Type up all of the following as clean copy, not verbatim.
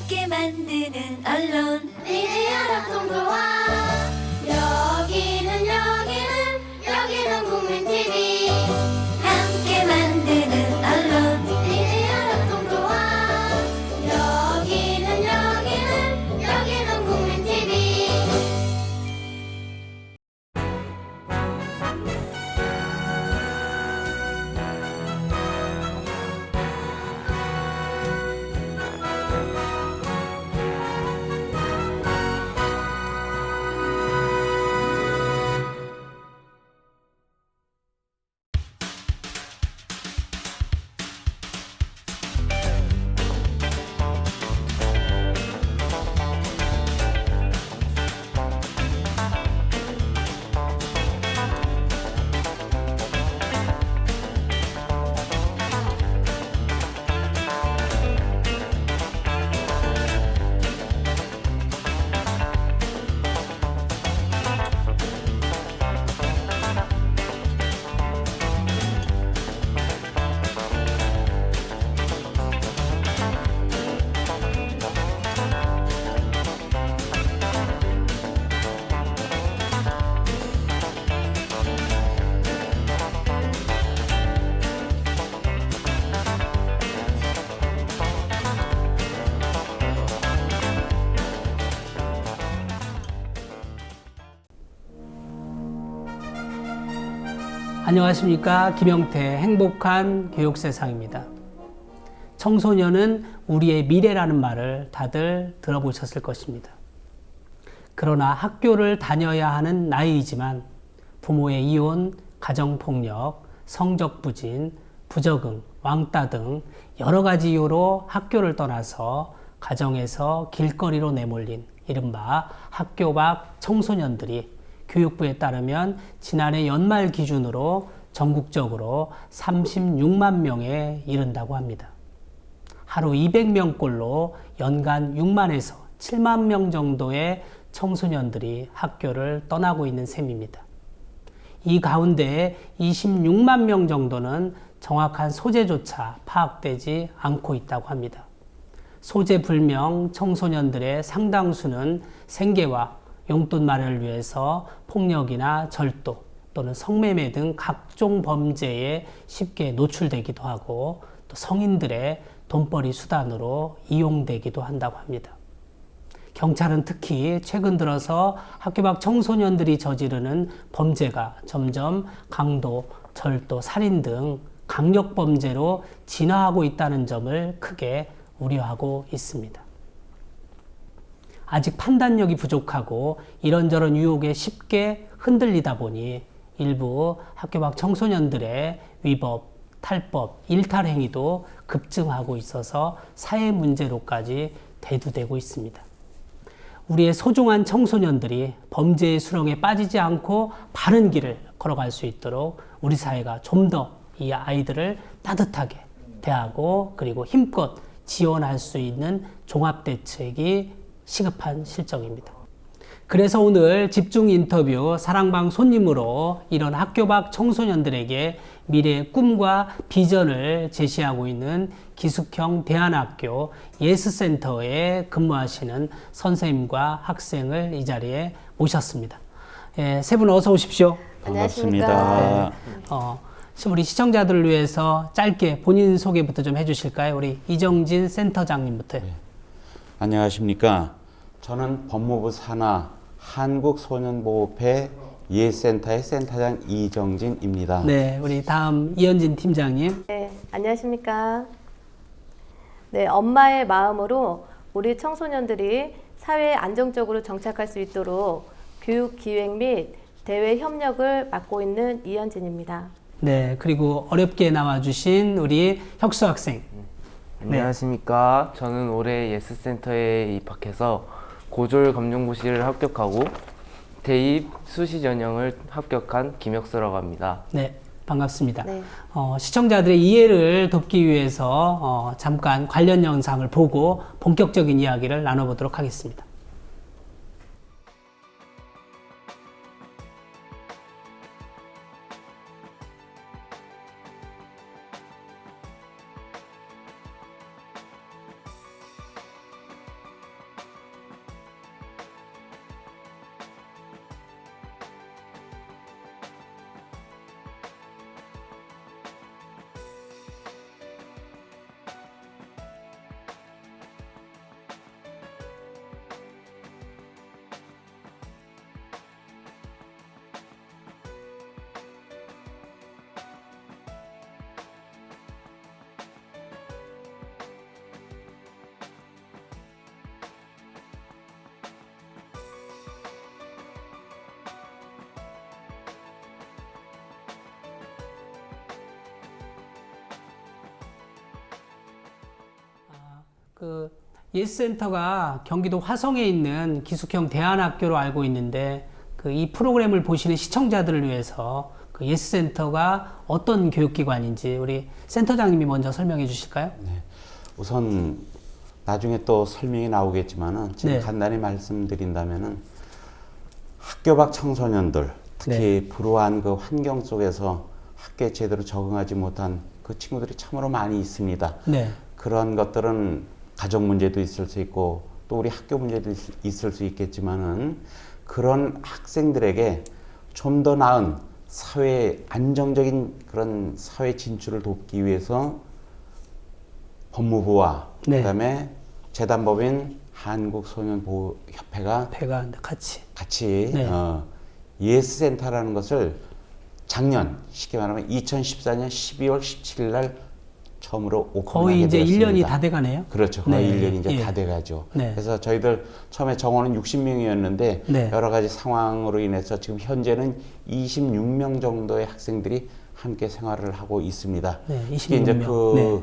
함께 만드는 언론 미디어 협동조합. 여기는 국민 TV. 함께 만드는 언론 미디어 협동조합. 여기는 국민 TV. 안녕하십니까. 김영태 행복한 교육세상입니다. 청소년은 우리의 미래라는 말을 다들 들어보셨을 것입니다. 그러나 학교를 다녀야 하는 나이이지만 부모의 이혼, 가정폭력, 성적부진, 부적응, 왕따 등 여러 가지 이유로 학교를 떠나서 가정에서 길거리로 내몰린 이른바 학교 밖 청소년들이 교육부에 따르면 지난해 연말 기준으로 전국적으로 36만 명에 이른다고 합니다. 하루 200명꼴로 연간 6만에서 7만 명 정도의 청소년들이 학교를 떠나고 있는 셈입니다. 이 가운데 26만 명 정도는 정확한 소재조차 파악되지 않고 있다고 합니다. 소재불명 청소년들의 상당수는 생계와 용돈 마련을 위해서 폭력이나 절도 또는 성매매 등 각종 범죄에 쉽게 노출되기도 하고 또 성인들의 돈벌이 수단으로 이용되기도 한다고 합니다. 경찰은 특히 최근 들어서 학교 밖 청소년들이 저지르는 범죄가 점점 강도, 절도, 살인 등 강력범죄로 진화하고 있다는 점을 크게 우려하고 있습니다. 아직 판단력이 부족하고 이런저런 유혹에 쉽게 흔들리다 보니 일부 학교 밖 청소년들의 위법, 탈법, 일탈 행위도 급증하고 있어서 사회 문제로까지 대두되고 있습니다. 우리의 소중한 청소년들이 범죄의 수렁에 빠지지 않고 바른 길을 걸어갈 수 있도록 우리 사회가 좀 더 이 아이들을 따뜻하게 대하고 그리고 힘껏 지원할 수 있는 종합대책이 시급한 실정입니다. 그래서 오늘 집중 인터뷰 사랑방 손님으로 이런 학교 밖 청소년들에게 미래의 꿈과 비전을 제시하고 있는 기숙형 대안학교 예스센터에 근무하시는 선생님과 학생을 이 자리에 모셨습니다. 세 분 어서 오십시오. 반갑습니다. 우리 시청자들을 위해서 짧게 본인 소개부터 좀 해주실까요? 우리 이정진 센터장님부터. 네. 안녕하십니까. 저는 법무부 산하 한국소년보호회 예센터의 센터장 이정진입니다. 네, 우리 다음 이현진 팀장님. 네, 안녕하십니까. 네, 엄마의 마음으로 우리 청소년들이 사회에 안정적으로 정착할 수 있도록 교육 기획 및 대외 협력을 맡고 있는 이현진입니다. 네, 그리고 어렵게 나와주신 우리 혁수 학생. 안녕하십니까. 저는 올해 예스센터에 입학해서 고졸 검정고시를 합격하고 대입 수시 전형을 합격한 김혁수라고 합니다. 네, 반갑습니다. 네. 시청자들의 이해를 돕기 위해서 잠깐 관련 영상을 보고 본격적인 이야기를 나눠보도록 하겠습니다. 그 예스센터가 경기도 화성에 있는 기숙형 대안학교로 알고 있는데 그 이 프로그램을 보시는 시청자들을 위해서 그 예스센터가 어떤 교육기관인지 우리 센터장님이 먼저 설명해 주실까요? 네. 우선 나중에 또 설명이 나오겠지만은 지금 네. 간단히 말씀드린다면은 학교 밖 청소년들 특히 네. 불우한 그 환경 속에서 학교에 제대로 적응하지 못한 그 친구들이 참으로 많이 있습니다. 네. 그런 것들은 가정 문제도 있을 수 있고 또 우리 학교 문제도 있을 수 있겠지만은 그런 학생들에게 좀 더 나은 사회 안정적인 그런 사회 진출을 돕기 위해서 법무부와 네. 그다음에 재단법인 한국소년보호협회가 배가 같이 네. 네. 예스센터라는 것을 작년 쉽게 말하면 2014년 12월 17일 날 처음으로 오픈하게 거의 이제 되었습니다. 1년이 다 돼가네요. 그렇죠. 거의 네. 1년이 이제 예. 다 돼가죠. 네. 그래서 저희들 처음에 정원은 60명이었는데 네. 여러 가지 상황으로 인해서 지금 현재는 26명 정도의 학생들이 함께 생활을 하고 있습니다. 네, 특히 이제 26명. 그 네.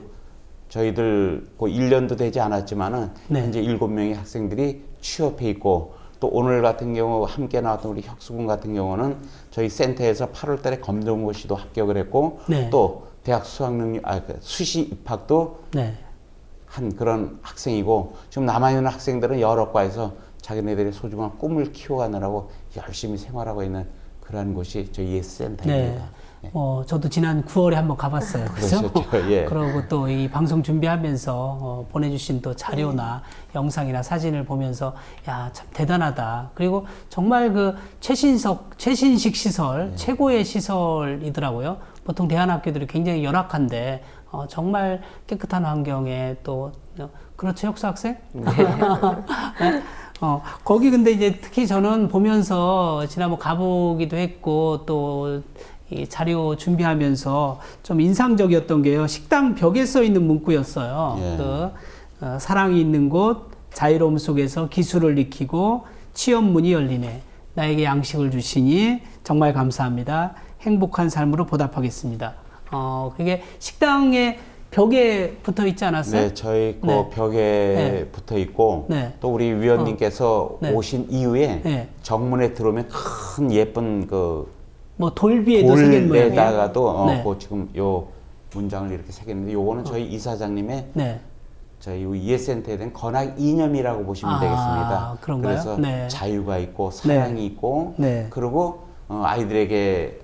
저희들 그 1년도 되지 않았지만은 네. 현재 7명의 학생들이 취업해 있고 또 오늘 같은 경우 함께 나왔던 우리 혁수군 같은 경우는 저희 센터에서 8월 달에 검정고시도 합격을 했고 네. 또 대학 수시 입학도 네. 한 그런 학생이고 지금 남아있는 학생들은 여러 과에서 자기네들의 소중한 꿈을 키워가느라고 열심히 생활하고 있는 그런 곳이 저희 예스센터입니다. 네. 저도 지난 9월에 한번 가봤어요. 그죠? 그러셨죠. 예. 그러고 또 이 방송 준비하면서 보내주신 또 자료나 영상이나 사진을 보면서 야, 참 대단하다. 그리고 정말 그 최신식 시설, 최고의 시설이더라고요. 보통 대안학교들이 굉장히 열악한데 정말 깨끗한 환경에 또 그렇죠, 혁수 학생? 네. 거기 근데 이제 특히 저는 보면서 지난번 가보기도 했고 또 이 자료 준비하면서 좀 인상적이었던 게요. 식당 벽에 써 있는 문구였어요. 예. 사랑이 있는 곳, 자유로움 속에서 기술을 익히고 취업문이 열리네. 나에게 양식을 주시니 정말 감사합니다. 행복한 삶으로 보답하겠습니다. 그게 식당의 벽에 붙어 있지 않았어요? 네, 저희 그 네. 벽에 네. 붙어 있고 네. 또 우리 위원님께서 네. 오신 이후에 네. 정문에 들어오면 큰 예쁜 그 뭐 돌비에도 생긴 모양이에요. 돌에다가도 네. 그 지금 요 문장을 이렇게 새겼는데 요거는 저희 이사장님의 네. 저희 이해센터에 대한 건학 이념이라고 보시면 되겠습니다. 그런가요? 그래서 네. 자유가 있고 사랑이 있고 네. 그리고 아이들에게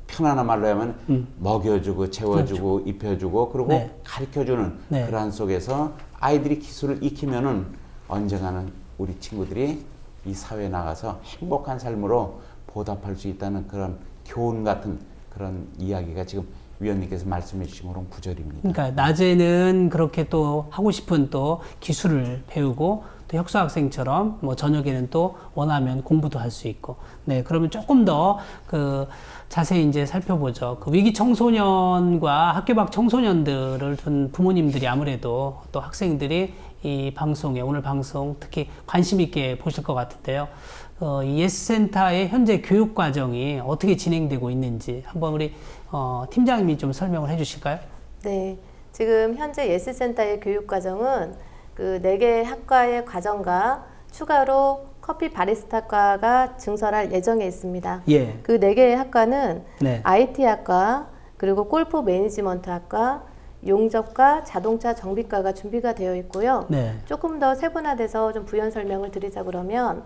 편안한 말로 하면 먹여주고 재워주고 입혀주고 그리고 네. 가르쳐주는 네. 그러한 속에서 아이들이 기술을 익히면은 언젠가는 우리 친구들이 이 사회에 나가서 행복한 삶으로 보답할 수 있다는 그런 교훈 같은 그런 이야기가 지금 위원님께서 말씀해 주신 그런 구절입니다. 그러니까 낮에는 그렇게 또 하고 싶은 또 기술을 배우고 또 혁수 학생처럼 뭐 저녁에는 또 원하면 공부도 할 수 있고. 네, 그러면 조금 더 그 자세히 이제 살펴보죠. 그 위기 청소년과 학교 밖 청소년들을 둔 부모님들이 아무래도 또 학생들이 이 방송에 오늘 방송 특히 관심 있게 보실 것 같은데요. 이 예스센터의 현재 교육 과정이 어떻게 진행되고 있는지 한번 우리 팀장님이 좀 설명을 해주실까요? 네, 지금 현재 예스센터의 교육 과정은 그 4개 학과의 과정과 추가로 커피 바리스타과가 증설할 예정에 있습니다. 예. 그 4개의 학과는 네. IT학과, 그리고 골프 매니지먼트학과, 용접과 자동차 정비과가 준비가 되어 있고요. 네. 조금 더 세분화돼서 좀 부연 설명을 드리자 그러면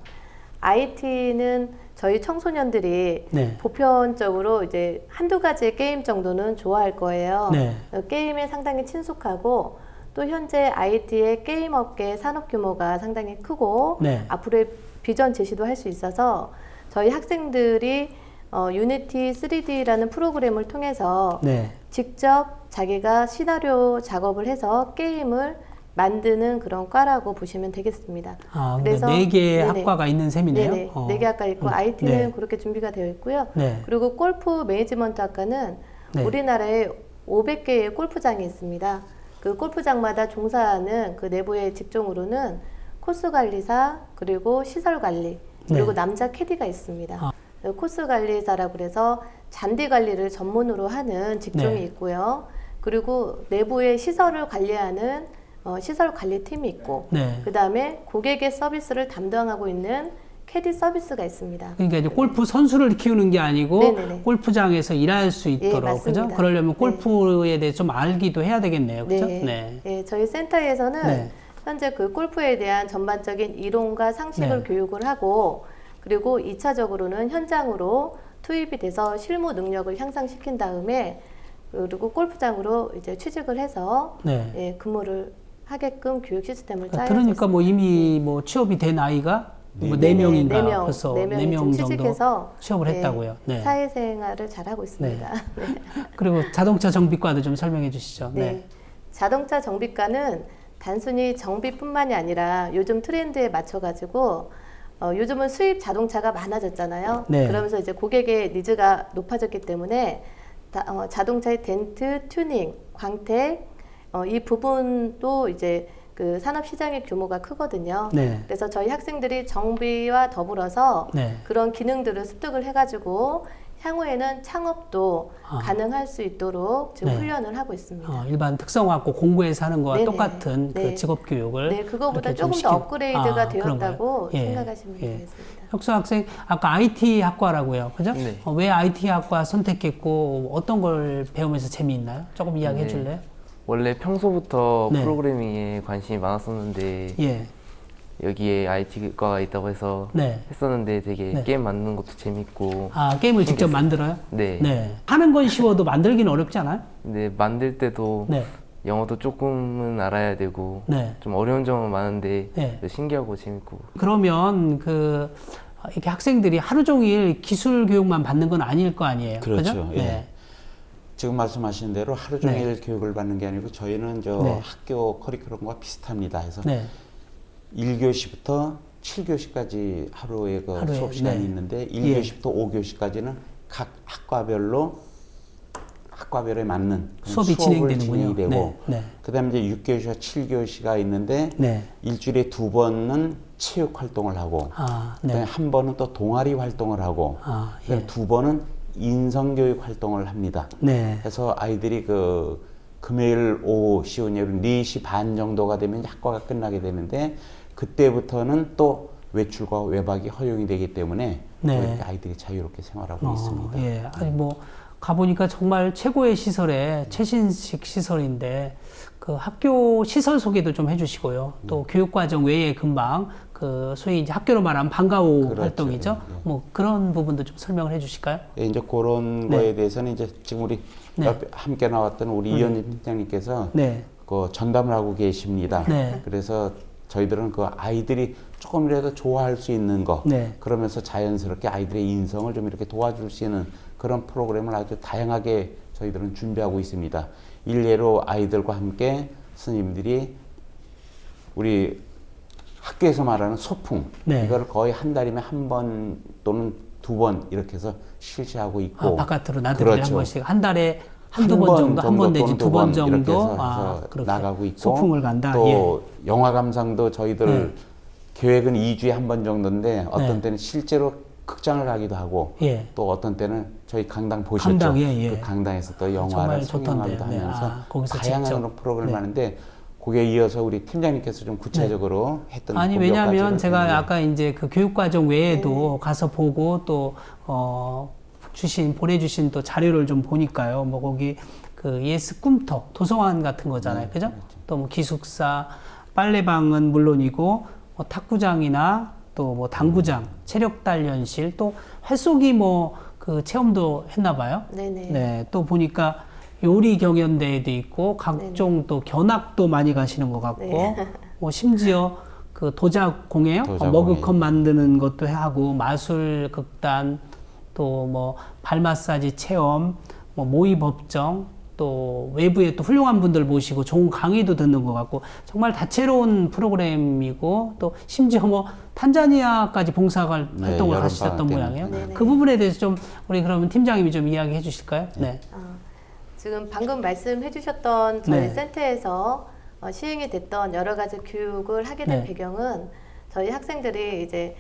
IT는 저희 청소년들이 네. 보편적으로 이제 한두 가지의 게임 정도는 좋아할 거예요. 네. 게임에 상당히 친숙하고 또 현재 IT의 게임 업계 산업 규모가 상당히 크고 네. 앞으로의 비전 제시도 할 수 있어서 저희 학생들이 유니티 3D라는 프로그램을 통해서 네. 직접 자기가 시나리오 작업을 해서 게임을 만드는 그런 과라고 보시면 되겠습니다. 그래서 4개의 학과가 있는 셈이네요. 네네. 4개 학과 있고 IT는 네. 그렇게 준비가 되어 있고요. 네. 그리고 골프 매니지먼트 학과는 네. 우리나라에 500개의 골프장이 있습니다. 그 골프장마다 종사하는 그 내부의 직종으로는 코스 관리사, 그리고 시설 관리, 그리고 네. 남자 캐디가 있습니다. 코스 관리사라고 그래서 잔디 관리를 전문으로 하는 직종이 네. 있고요. 그리고 내부의 시설을 관리하는 시설 관리팀이 있고 네. 그다음에 고객의 서비스를 담당하고 있는 캐디 서비스가 있습니다. 그러니까 이제 골프 선수를 키우는 게 아니고 네네네. 골프장에서 일할 수 있도록 맞습니다. 그죠? 그러려면 네. 골프에 대해 좀 알기도 해야 되겠네요. 그죠? 네. 네, 저희 센터에서는 네. 현재 그 골프에 대한 전반적인 이론과 상식을 네. 교육을 하고 그리고 2차적으로는 현장으로 투입이 돼서 실무 능력을 향상시킨 다음에 그리고 골프장으로 이제 취직을 해서 네. 예, 근무를 하게끔 교육 시스템을 그러니까 짜여져 들으니까 뭐 있습니다. 이미 뭐 취업이 된 아이가 뭐 네. 4명인가 네 명, 벌써 네 명이 4명 지금 정도 취직해서 취업을 했다고요. 네. 사회생활을 잘하고 있습니다. 네. 그리고 자동차 정비과도 좀 설명해 주시죠. 네. 자동차 정비과는 단순히 정비뿐만이 아니라 요즘 트렌드에 맞춰가지고 요즘은 수입 자동차가 많아졌잖아요. 네. 그러면서 이제 고객의 니즈가 높아졌기 때문에 자동차의 덴트, 튜닝, 광택 이 부분도 이제 그 산업 시장의 규모가 크거든요. 네. 그래서 저희 학생들이 정비와 더불어서 네. 그런 기능들을 습득을 해가지고 향후에는 창업도 가능할 수 있도록 지금 네. 훈련을 하고 있습니다. 일반 특성화고 공부에서 하는 거와 네네. 똑같은 네. 그 직업 교육을 네, 그거보다 이렇게 좀 조금 더 업그레이드가 그런가요? 되었다고 예. 생각하시면 예. 되겠습니다. 혁수 학생 아까 IT 학과라고요, 그죠? 네. 왜 IT 학과 선택했고 어떤 걸 배우면서 재미있나요? 조금 이야기해 네. 줄래요? 원래 평소부터 네. 프로그래밍에 관심이 많았었는데 예, 여기에 IT과가 있다고 해서 네. 했었는데 되게 네. 게임 만드는 것도 재밌고 게임을 직접 만들어요? 네. 네. 하는 건 쉬워도 만들기는 어렵지 않아요? 근데 만들 때도 네. 영어도 조금은 알아야 되고 네. 좀 어려운 점은 많은데 네. 신기하고 재밌고 그러면 이렇게 학생들이 하루 종일 기술 교육만 받는 건 아닐 거 아니에요? 그렇죠. 그죠? 예. 네. 지금 말씀하신 대로 하루 종일 교육을 받는 게 아니고 저희는 네. 학교 커리큘럼과 비슷합니다. 해서 네. 1교시부터 7교시까지 하루에 하루에, 수업 시간이 네. 있는데 1교시부터 5교시까지는 각 학과별에 맞는 그런 수업이 진행되는군요. 진행이 되고 네, 네. 그다음에 이제 6교시와 7교시가 있는데 네. 일주일에 2번은 체육 활동을 하고 네. 그다음에 한 번은 또 동아리 활동을 하고 그다음에 예. 2번은 인성교육 활동을 합니다. 네. 그래서 아이들이 금요일 오후 시온예로 4시 반 정도가 되면 학과가 끝나게 되는데 그때부터는 또 외출과 외박이 허용이 되기 때문에 네. 이렇게 아이들이 자유롭게 생활하고 있습니다. 예. 아니 가보니까 정말 최고의 시설에 최신식 시설인데 그 학교 시설 소개도 좀 해주시고요. 또 교육과정 외에 금방 소위 이제 학교로 말하면 방과후 그렇죠. 활동이죠. 예. 뭐 그런 부분도 좀 설명을 해주실까요? 예, 이제 그런 네. 거에 대해서는 이제 지금 우리 네. 옆에 함께 나왔던 우리 이현진 팀장님께서 네. 전담을 하고 계십니다. 네. 그래서 저희들은 아이들이 조금이라도 좋아할 수 있는 거 네. 그러면서 자연스럽게 아이들의 인성을 좀 이렇게 도와줄 수 있는 그런 프로그램을 아주 다양하게 저희들은 준비하고 있습니다. 일례로 아이들과 함께 스님들이 우리 학교에서 말하는 소풍 네. 이걸 거의 한 달이면 한 번 또는 2번 이렇게 해서 실시하고 있고 바깥으로 나들이를 그렇죠. 한 번씩 한 달에 한두 번 정도, 한 번 내지 또는 두 번 이렇게 정도 해서 그렇게 나가고 있고 소풍을 간다. 또 영화 감상도 저희들 네. 계획은 2주에 한 번 정도인데 어떤 네. 때는 실제로 극장을 가기도 하고 예. 또 어떤 때는 저희 강당 보셨죠? 강당, 예. 그 강당에서 또 영화를 정말 상영하기도 좋던데. 네. 하면서 거기서 다양한 직접. 그런 프로그램을 네. 하는데 거기에 이어서 우리 팀장님께서 좀 구체적으로 했던 아니 그 왜냐하면 몇 가지를 제가 좀 아까 이제 그 교육과정 외에도 가서 보고 또 보내주신 또 자료를 좀 보니까요. 뭐 거기 예스 꿈터 도서관 같은 거잖아요, 그죠? 또 뭐 기숙사, 빨래방은 물론이고 뭐 탁구장이나 또 뭐 당구장, 체력 단련실, 또 활쏘기 그 체험도 했나 봐요. 네네. 네, 또 보니까 요리 경연대회도 있고 각종 또 견학도 많이 가시는 것 같고 네. 뭐 심지어 그 도자공예요, 도자공예. 머그컵 만드는 것도 하고 마술 극단 또 뭐 발 마사지 체험, 뭐 모의 법정 또 외부에 또 훌륭한 분들 모시고 좋은 강의도 듣는 것 같고 정말 다채로운 프로그램이고 또 심지어 뭐 탄자니아까지 봉사활 네, 활동을 여름 하셨던 방학 모양이에요. 때는. 그 부분에 대해서 좀 우리 그러면 팀장님이 좀 이야기해 주실까요? 네. 지금 방금 말씀해 주셨던 저희 네. 센터에서 시행이 됐던 여러 가지 교육을 하게 된 네. 배경은 저희 학생들이 이제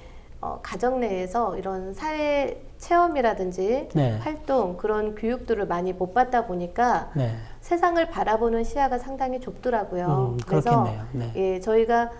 가정 내에서 이런 사회 체험이라든지 네. 활동 그런 교육들을 많이 못 받다 보니까 네. 세상을 바라보는 시야가 상당히 좁더라고요. 그래서 그렇겠네요. 네. 예, 저희가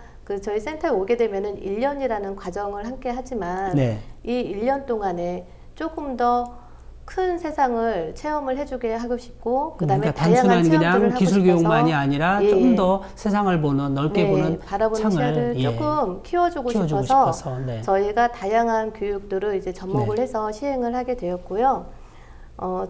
저희 센터에 오게 되면은 1년이라는 과정을 함께 하지만 네. 이 1년 동안에 조금 더 큰 세상을 체험을 해주게 하고 싶고 그다음에 그러니까 다양한 단순한 체험들을 그냥 하고 기술 교육만이 싶어서 아니라 예, 좀 더 세상을 보는 넓게 네, 보는 바라보는 창을 시야를 조금 키워주고 싶어서 네. 저희가 다양한 교육들을 이제 접목을 네. 해서 시행을 하게 되었고요.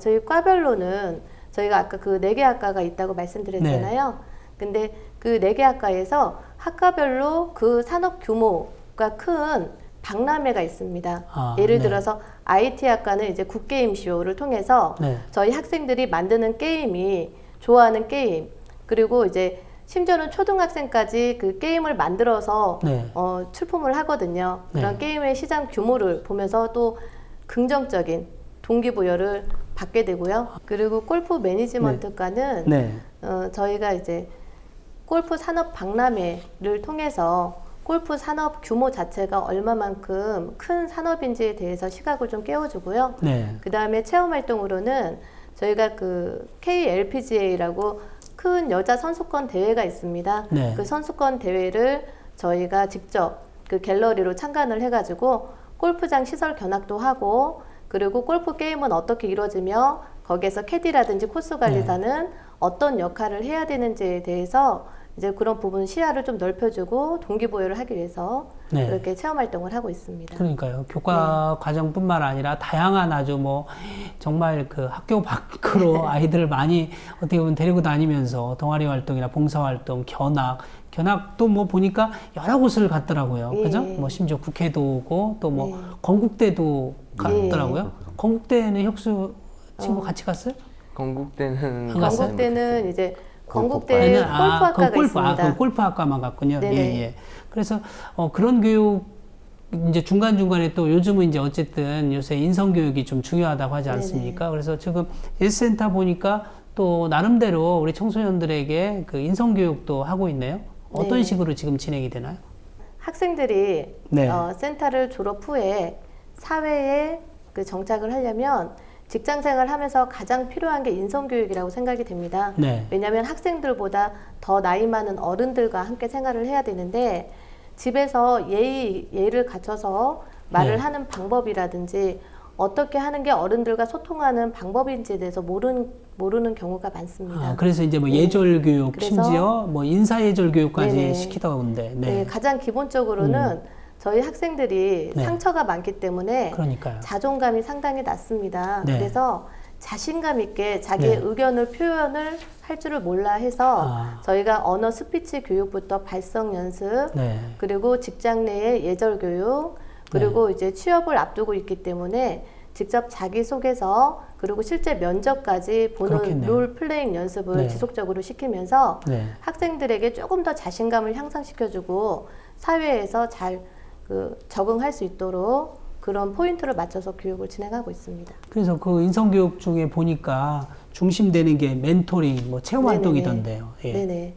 저희 과별로는 저희가 아까 그 4개 학과가 있다고 말씀드렸잖아요. 근데 그 4개 학과에서 학과별로 그 산업 규모가 큰 박람회가 있습니다. 예를 네. 들어서 IT 학과는 이제 굿게임쇼를 통해서 네. 저희 학생들이 만드는 게임이 좋아하는 게임 그리고 이제 심지어는 초등학생까지 그 게임을 만들어서 네. 출품을 하거든요. 그런 네. 게임의 시장 규모를 보면서 또 긍정적인 동기부여를 받게 되고요. 그리고 골프 매니지먼트과는 네. 저희가 이제 골프 산업 박람회를 통해서 골프 산업 규모 자체가 얼마만큼 큰 산업인지에 대해서 시각을 좀 깨워주고요. 네. 그 다음에 체험 활동으로는 저희가 그 KLPGA라고 큰 여자 선수권 대회가 있습니다. 네. 그 선수권 대회를 저희가 직접 그 갤러리로 참관을 해가지고 골프장 시설 견학도 하고 그리고 골프 게임은 어떻게 이루어지며 거기에서 캐디라든지 코스 관리사는 어떤 역할을 해야 되는지에 대해서 이제 그런 부분 시야를 좀 넓혀주고 동기부여를 하기 위해서 네. 이렇게 체험 활동을 하고 있습니다. 그러니까요. 교과 과정뿐만 아니라 다양한 아주 뭐 정말 그 학교 밖으로 아이들을 많이 어떻게 보면 데리고 다니면서 동아리 활동이나 봉사 활동, 견학도 뭐 보니까 여러 곳을 갔더라고요. 예. 그죠? 뭐 심지어 국회도 오고 또 뭐 예. 건국대도 갔더라고요. 건국대는 혁수 친구 같이 갔어요? 건국대는 안 갔어요? 건국대는 이제 건국대 아니면 골프학과가 있습니다. 그 골프학과만 갔군요. 네네. 예, 예. 그래서 그런 교육 이제 중간중간에 또 요즘은 이제 어쨌든 요새 인성교육이 좀 중요하다고 하지 않습니까? 그래서 지금 예스센터 보니까 또 나름대로 우리 청소년들에게 그 인성교육도 하고 있네요. 어떤 네. 식으로 지금 진행이 되나요? 학생들이 네. 센터를 졸업 후에 사회에 그 정착을 하려면 직장 생활을 하면서 가장 필요한 게 인성교육이라고 생각이 됩니다. 네. 왜냐하면 학생들보다 더 나이 많은 어른들과 함께 생활을 해야 되는데 집에서 예의를 갖춰서 말을 네. 하는 방법이라든지 어떻게 하는 게 어른들과 소통하는 방법인지에 대해서 모르는 경우가 많습니다. 그래서 이제 뭐 예절 교육, 그래서- 심지어 뭐 인사 예절 교육까지 네네. 시키다던데. 네. 네, 가장 기본적으로는 저희 학생들이 네. 상처가 많기 때문에 그러니까요. 자존감이 상당히 낮습니다. 네. 그래서 자신감 있게 자기의 네. 의견을 표현을 할 줄을 몰라 해서 저희가 언어 스피치 교육부터 발성 연습 네. 그리고 직장 내의 예절 교육 그리고 이제 취업을 앞두고 있기 때문에 직접 자기소개서 그리고 실제 면접까지 보는 그렇겠네요. 롤 플레잉 연습을 네. 지속적으로 시키면서 네. 학생들에게 조금 더 자신감을 향상시켜주고 사회에서 잘 적응할 수 있도록 그런 포인트를 맞춰서 교육을 진행하고 있습니다. 그래서 그 인성교육 중에 보니까 중심되는 게 멘토링, 뭐 체험 네네네. 활동이던데요. 예. 네네.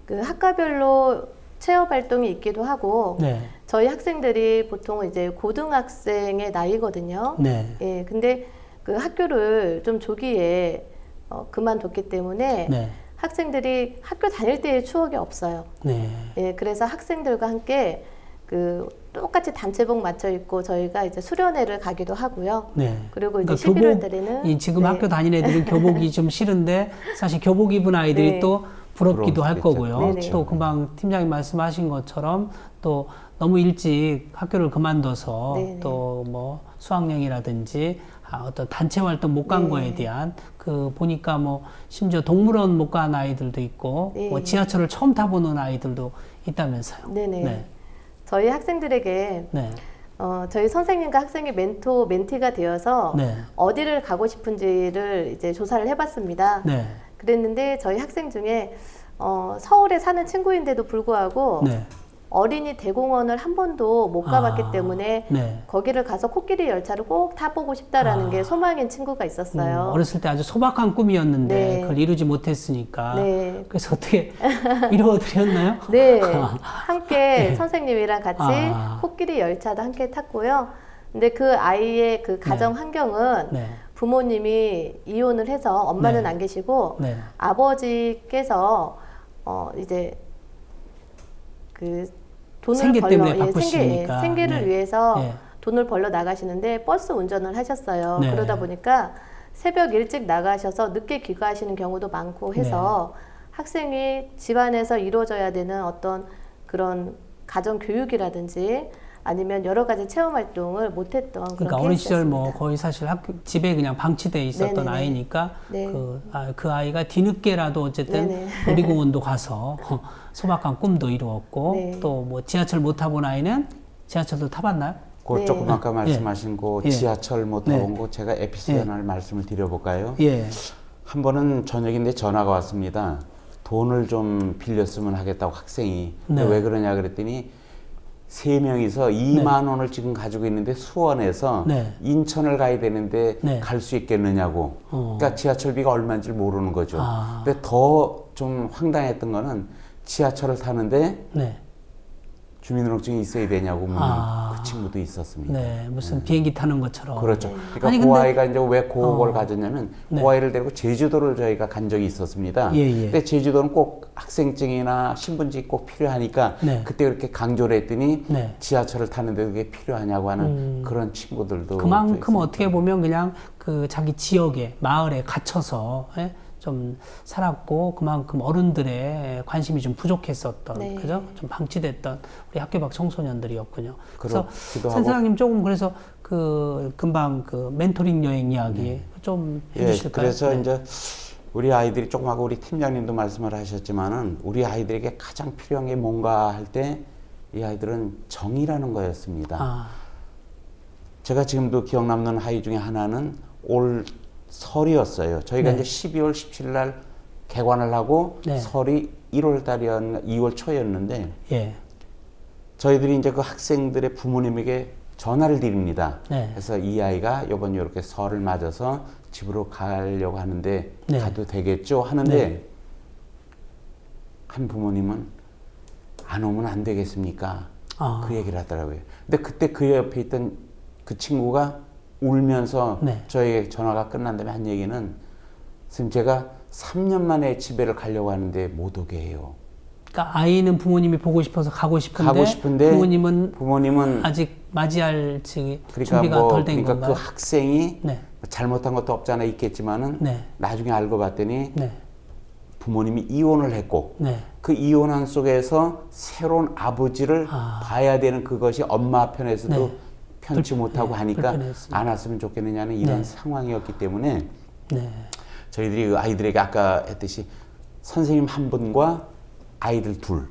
그 학과별로 체험 활동이 있기도 하고 네. 저희 학생들이 보통 이제 고등학생의 나이거든요. 네. 예, 근데 그 학교를 좀 조기에 그만뒀기 때문에 네. 학생들이 학교 다닐 때의 추억이 없어요. 네. 예, 그래서 학생들과 함께 똑같이 단체복 맞춰 입고 저희가 이제 수련회를 가기도 하고요. 네. 그리고 이제 그러니까 11월 달에는 이 지금 네. 학교 다니는 애들은 교복이 좀 싫은데 사실 교복 입은 아이들이 네. 또 부럽기도 할 부러울 수 거고요. 있죠. 네네. 또 금방 팀장님 말씀하신 것처럼 또 너무 일찍 학교를 그만둬서 네네. 또 뭐 수학여행이라든지 어떤 단체 활동 못 간 네. 거에 대한 보니까 뭐 심지어 동물원 못 간 아이들도 있고 네. 뭐 지하철을 처음 타보는 아이들도 있다면서요. 네네. 네. 저희 학생들에게 네. 저희 선생님과 학생이 멘티가 되어서 네. 어디를 가고 싶은지를 이제 조사를 해봤습니다. 네. 그랬는데 저희 학생 중에 서울에 사는 친구인데도 불구하고 네. 어린이 대공원을 한 번도 못 가봤기 때문에 네. 거기를 가서 코끼리 열차를 꼭 타보고 싶다라는 게 소망인 친구가 있었어요. 어렸을 때 아주 소박한 꿈이었는데 네. 그걸 이루지 못했으니까. 네. 그래서 어떻게 이루어드렸나요? 네, 함께 선생님이랑 같이 아. 코끼리 열차도 함께 탔고요. 근데 그 아이의 그 가정 환경은 네. 부모님이 이혼을 해서 엄마는 네. 안 계시고 네. 아버지께서 이제 그 돈을 생계 벌러 때문에 바쁘시니까. 생계를 네. 위해서 네. 돈을 벌러 나가시는데 버스 운전을 하셨어요. 네. 그러다 보니까 새벽 일찍 나가셔서 늦게 귀가하시는 경우도 많고 해서 네. 학생이 집안에서 이루어져야 되는 어떤 그런 가정 교육이라든지 아니면 여러 가지 체험 활동을 못했던 그런 그러니까 어린 시절 뭐 케이스였습니다. 거의 사실 집에 그냥 방치돼 있었던 네네네. 아이니까 네. 그 아이가 뒤늦게라도 어쨌든 네네. 놀이공원도 가서 소박한 꿈도 이루었고 네. 또 뭐 지하철 못 타본 아이는 지하철도 타봤나요? 그 네. 조금 아까 말씀하신 그 예. 지하철 못 네. 타본 거 제가 에피소드 하나를 말씀을 드려볼까요? 예. 한 번은 저녁인데 전화가 왔습니다. 돈을 좀 빌렸으면 하겠다고 학생이. 네. 왜 그러냐 그랬더니 세 명이서 2만 원을 지금 가지고 있는데 수원에서 네. 인천을 가야 되는데 네. 갈 수 있겠느냐고. 그러니까 지하철비가 얼마인지 모르는 거죠. 아. 근데 더 좀 황당했던 거는 지하철을 타는데 네. 주민등록증이 있어야 되냐고 묻는 아. 그 친구도 있었습니다. 네. 무슨 비행기 타는 것처럼. 그렇죠. 그러니까 아니, 그 근데- 아이가 이제 왜 그걸 가졌냐면 네. 그 아이를 데리고 제주도를 저희가 간 적이 있었습니다. 예, 예. 근데 제주도는 꼭 학생증이나 신분증이 꼭 필요하니까 네. 그때 그렇게 강조를 했더니 네. 지하철을 타는데 그게 필요하냐고 하는 그런 친구들도 그만큼 있습니다. 어떻게 보면 그냥 그 자기 지역에 마을에 갇혀서 좀 살았고 그만큼 어른들의 관심이 좀 부족했었던 네. 그죠? 좀 방치됐던 우리 학교 밖 청소년들이었군요. 그래서 그렇기도 하고. 선생님 조금 그래서 그 금방 그 멘토링 여행 이야기 좀 예, 해주실까요? 그래서 네. 이제 우리 아이들이 조금 아까 우리 팀장님도 말씀을 하셨지만은 우리 아이들에게 가장 필요한 게 뭔가 할 때 이 아이들은 정이라는 거였습니다. 아, 제가 지금도 기억 남는 하이 중에 하나는 올 설이었어요. 저희가 네. 이제 12월 17일 날 개관을 하고 네. 설이 1월 달이었나 2월 초였는데 예, 저희들이 이제 그 학생들의 부모님에게 전화를 드립니다. 네. 그래서 이 아이가 이번 이렇게 설을 맞아서 집으로 가려고 하는데 네. 가도 되겠죠? 하는데 네. 한 부모님은 안 오면 안 되겠습니까? 아. 그 얘기를 하더라고요. 근데 그때 그 옆에 있던 그 친구가 울면서 네. 저에게 전화가 끝난 다음에 한 얘기는 선생님 제가 3년 만에 집에를 가려고 하는데 못 오게 해요. 그러니까 아이는 부모님이 보고 싶어서 가고 싶은데, 부모님은 아직 맞이할 준비가 덜 된 그러니까 건가요? 그 학생이 네. 잘못한 것도 없지 않아 있겠지만은 네. 나중에 알고 봤더니 네. 부모님이 이혼을 했고 네. 그 이혼한 속에서 새로운 아버지를 봐야 되는 그것이 엄마 편에서도 네. 편치 못하고 하니까 불편했습니다. 안 왔으면 좋겠느냐는 이런 네. 상황이었기 때문에 네. 저희들이 그 아이들에게 아까 했듯이 선생님 한 분과 아이들 둘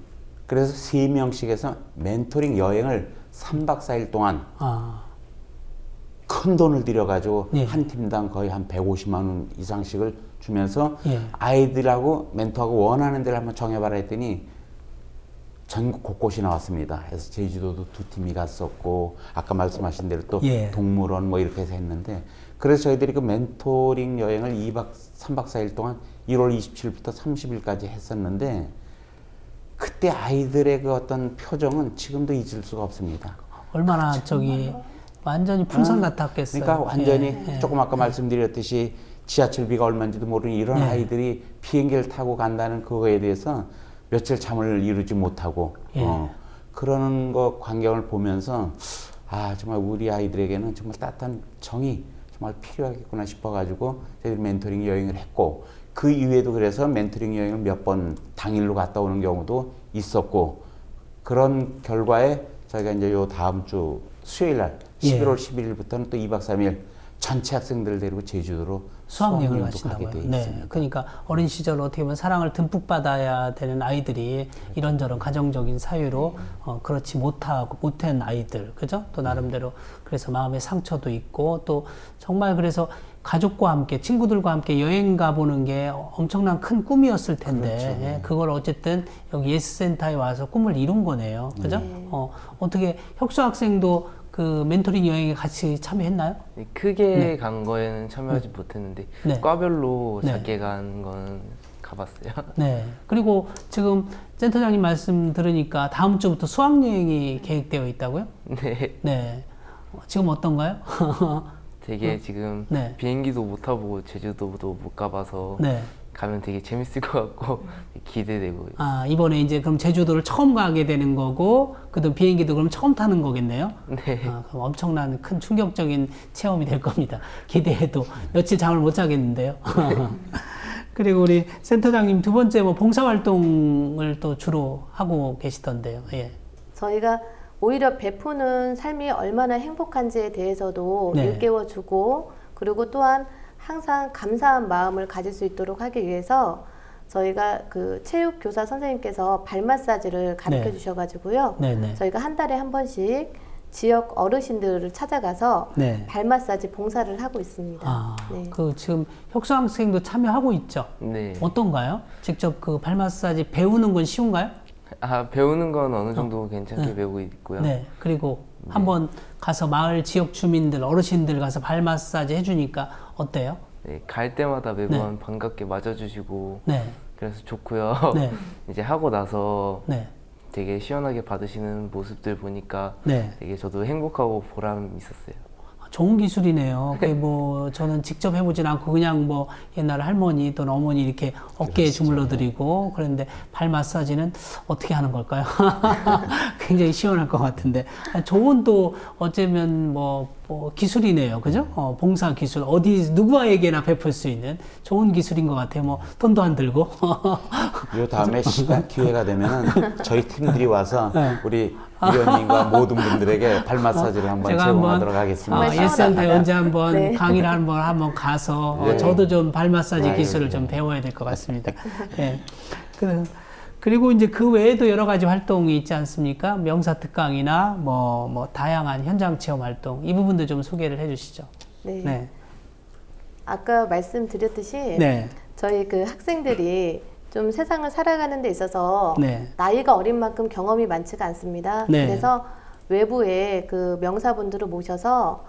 그래서 3명씩 해서 멘토링 여행을 3박 4일 동안 아, 큰 돈을 들여가지고 예. 한 팀당 거의 한 150만 원 이상씩을 주면서 예. 아이들하고 멘토하고 원하는 데를 한번 정해봐라 했더니 전국 곳곳이 나왔습니다. 그래서 제주도도 2팀이 갔었고 아까 말씀하신 대로 또 예. 동물원 뭐 이렇게 해서 했는데 그래서 저희들이 그 멘토링 여행을 3박 4일 동안 1월 27일부터 30일까지 했었는데 그때 아이들의 그 어떤 표정은 지금도 잊을 수가 없습니다. 얼마나 완전히 풍선 같았겠어요. 그러니까 완전히 예. 조금 아까 말씀드렸듯이 지하철비가 얼마인지도 모르는 이런 예. 아이들이 비행기를 타고 간다는 그거에 대해서 며칠 잠을 이루지 못하고 예. 그러는 거 광경을 보면서 아 정말 우리 아이들에게는 정말 따뜻한 정이 정말 필요하겠구나 싶어가지고 저희들이 멘토링 여행을 했고 그 이후에도 그래서 멘토링 여행을 몇 번 당일로 갔다 오는 경우도 있었고 그런 결과에 저희가 이제 요 다음 주 수요일 날 예. 11월 11일부터는 또 2박 3일 전체 학생들을 데리고 제주도로 수학여행을 수학여행도 가게 하신다고요. 돼 네, 있습니다. 그러니까 어린 시절 어떻게 보면 사랑을 듬뿍 받아야 되는 아이들이 이런저런 가정적인 사유로 그렇지 못한 아이들, 그죠? 또 나름대로 그래서 마음의 상처도 있고 또 정말 그래서 가족과 함께 친구들과 함께 여행 가보는 게 엄청난 큰 꿈이었을 텐데 예, 그걸 어쨌든 여기 예스센터에 와서 꿈을 이룬 거네요, 그죠? 어떻게 혁수 학생도 그 멘토링 여행에 같이 참여했나요? 크게 간 거에는 참여하지 못했는데 네. 과별로 네. 작게 간 건 가봤어요. 네. 그리고 지금 센터장님 말씀 들으니까 다음 주부터 수학여행이 계획되어 있다고요? 네. 네. 지금 어떤가요? 되게 지금 네. 비행기도 못 타보고 제주도도 못 가봐서 네. 가면 되게 재밌을 것 같고 기대되고. 아, 이번에 이제 그럼 제주도를 처음 가게 되는 거고, 그다음 비행기도 그럼 처음 타는 거겠네요? 네. 아, 그럼 엄청난 큰 충격적인 체험이 될 겁니다. 기대해도 며칠 잠을 못 자겠는데요. 그리고 우리 센터장님 두 번째 뭐 봉사활동을 또 주로 하고 계시던데요. 예. 저희가 오히려 베푸는 삶이 얼마나 행복한지에 대해서도 네. 일깨워주고 그리고 또한 항상 감사한 마음을 가질 수 있도록 하기 위해서 저희가 그 체육교사 선생님께서 발 마사지를 가르쳐 네. 주셔가지고요. 네네. 저희가 한 달에 한 번씩 지역 어르신들을 찾아가서 네. 발 마사지 봉사를 하고 있습니다. 아, 네. 그 지금 혁수 학생도 참여하고 있죠? 네. 어떤가요? 직접 그 발 마사지 배우는 건 쉬운가요? 아, 배우는 건 어느 정도 괜찮게 배우고 있고요. 네. 그리고 한번 가서 마을 지역 주민들, 어르신들 가서 발 마사지 해주니까 어때요? 네, 갈 때마다 매번 반갑게 맞아주시고 네. 그래서 좋고요. 네. 이제 하고 나서 네. 되게 시원하게 받으시는 모습들 보니까 네. 되게 저도 행복하고 보람 있었어요. 좋은 기술이네요. 그게 뭐 저는 직접 해보진 않고 그냥 뭐 옛날 할머니 또는 어머니 이렇게 어깨에 주물러 드리고 그런데 발 마사지는 어떻게 하는 걸까요? 굉장히 시원할 것 같은데 좋은 또 어쩌면 뭐 기술이네요. 그죠? 봉사 기술 어디 누구에게나 베풀 수 있는 좋은 기술인 것 같아요. 뭐 돈도 안 들고. 요 다음에 시간 기회가 되면은 저희 팀들이 와서 네. 우리 위원님과 모든 분들에게 발 마사지를 한번 제가 제공하도록 정말 하겠습니다. 예스센터에 언제 한번 네. 강의를 한번 가서 네. 저도 좀 발 마사지 아유, 기술을 네. 좀 배워야 될 것 같습니다. 예. 그리고 이제 그 외에도 여러 가지 활동이 있지 않습니까? 명사 특강이나 뭐 다양한 현장 체험 활동 이 부분도 좀 소개를 해주시죠. 네. 네. 아까 말씀드렸듯이 네. 저희 그 학생들이 좀 세상을 살아가는 데 있어서 네. 나이가 어린 만큼 경험이 많지가 않습니다. 네. 그래서 외부에 그 명사분들을 모셔서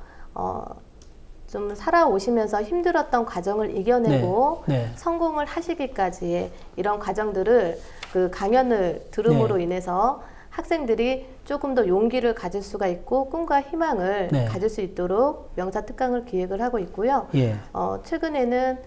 좀 살아오시면서 힘들었던 과정을 이겨내고 네. 성공을 하시기까지의 이런 과정들을 그 강연을 들음으로 네. 인해서 학생들이 조금 더 용기를 가질 수가 있고 꿈과 희망을 네. 가질 수 있도록 명사 특강을 기획을 하고 있고요. 예. 최근에는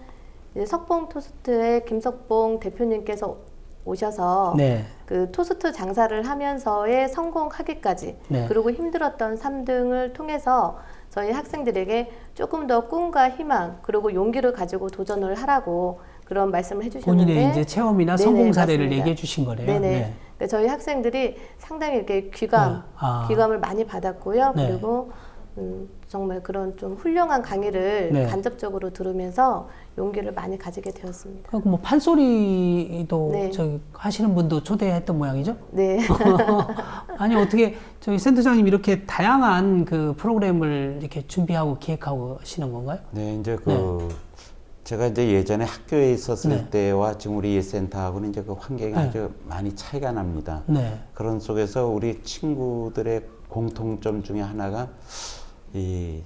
이제 석봉 토스트의 김석봉 대표님께서 오셔서 네. 그 토스트 장사를 하면서의 성공하기까지 네. 그리고 힘들었던 3등을 통해서 저희 학생들에게 조금 더 꿈과 희망 그리고 용기를 가지고 도전을 하라고 그런 말씀을 해주셨는데 본인의 이제 체험이나 네네, 성공 사례를 맞습니다. 얘기해 주신 거래요. 네네. 네. 그러니까 저희 학생들이 상당히 이렇게 귀감을 많이 받았고요. 네. 그리고 정말 그런 좀 훌륭한 강의를 네. 간접적으로 들으면서 용기를 많이 가지게 되었습니다. 그리고 뭐 판소리도 네. 저기 하시는 분도 초대했던 모양이죠? 네. 아니 어떻게 저희 센터장님 이렇게 다양한 그 프로그램을 이렇게 준비하고 기획하고 하시는 건가요? 네, 이제 제가 이제 예전에 학교에 있었을 네. 때와 지금 우리 예센터하고는 이제 그 환경이 네. 아주 많이 차이가 납니다. 네. 그런 속에서 우리 친구들의 공통점 중에 하나가 이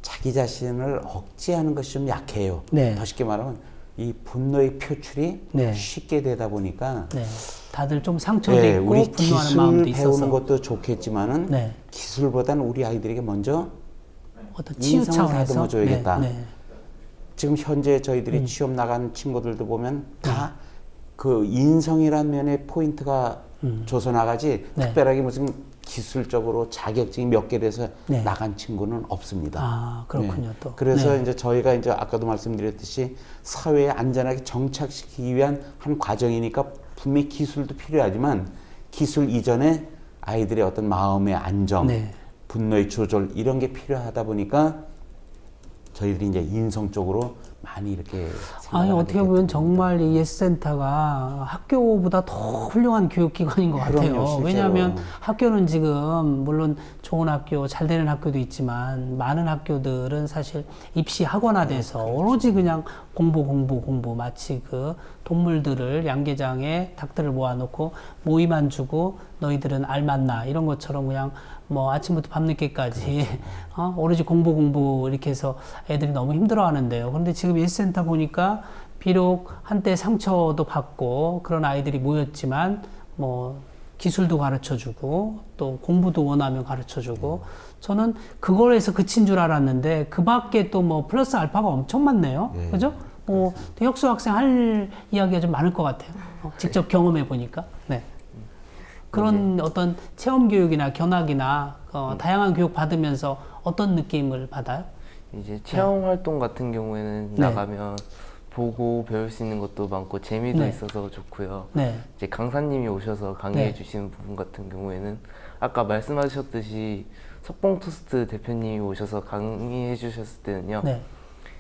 자기 자신을 억제하는 것이 좀 약해요. 네. 더 쉽게 말하면 이 분노의 표출이 네. 쉽게 되다 보니까 네. 다들 좀 상처도 네, 있고 우리 분노하는 마음도 기술 있어서 배우는 것도 좋겠지만은 네. 기술보다는 우리 아이들에게 먼저 어떤 치유 인성을 차원에서 다듬어줘야겠다. 네. 지금 현재 저희들이 취업 나간 친구들도 보면 다 그 인성이란 면에 포인트가 줘서 나가지 네. 특별하게 무슨 기술적으로 자격증이 몇 개 돼서 네. 나간 친구는 없습니다. 아, 그렇군요, 또. 그래서 네. 이제 저희가 이제 아까도 말씀드렸듯이 사회에 안전하게 정착시키기 위한 한 과정이니까 분명히 기술도 필요하지만 기술 이전에 아이들의 어떤 마음의 안정, 네. 분노의 조절 이런 게 필요하다 보니까 저희들이 이제 인성적으로 많이 이렇게 아니 생각하게 어떻게 보면 됐습니다. 정말 이 예스센터가 학교보다 더 훌륭한 교육기관인 것 같아요. 그럼요, 실제로. 왜냐하면 학교는 지금 물론 좋은 학교, 잘 되는 학교도 있지만 많은 학교들은 사실 입시 학원화돼서 오로지 그냥 공부 마치 그 동물들을 양계장에 닭들을 모아놓고 모이만 주고 너희들은 알 맞나 이런 것처럼 그냥 뭐 아침부터 밤늦게까지 오로지 공부 이렇게 해서 애들이 너무 힘들어하는데요. 그런데 지금 예스센터 보니까 비록 한때 상처도 받고 그런 아이들이 모였지만 뭐 기술도 가르쳐주고 또 공부도 원하면 가르쳐주고 저는 그거에서 그친 줄 알았는데 그 밖에 또 뭐 플러스 알파가 엄청 많네요. 네. 그죠? 혁수 학생 할 이야기가 좀 많을 것 같아요. 직접 경험해 보니까. 네. 그런 어떤 체험 교육이나 견학이나 다양한 교육 받으면서 어떤 느낌을 받아요? 이제 체험 활동 같은 경우에는 네. 나가면 보고 배울 수 있는 것도 많고 재미도 네. 있어서 좋고요. 네. 이제 강사님이 오셔서 강의해 네. 주시는 부분 같은 경우에는 아까 말씀하셨듯이 석봉토스트 대표님이 오셔서 강의해 주셨을 때는요. 네.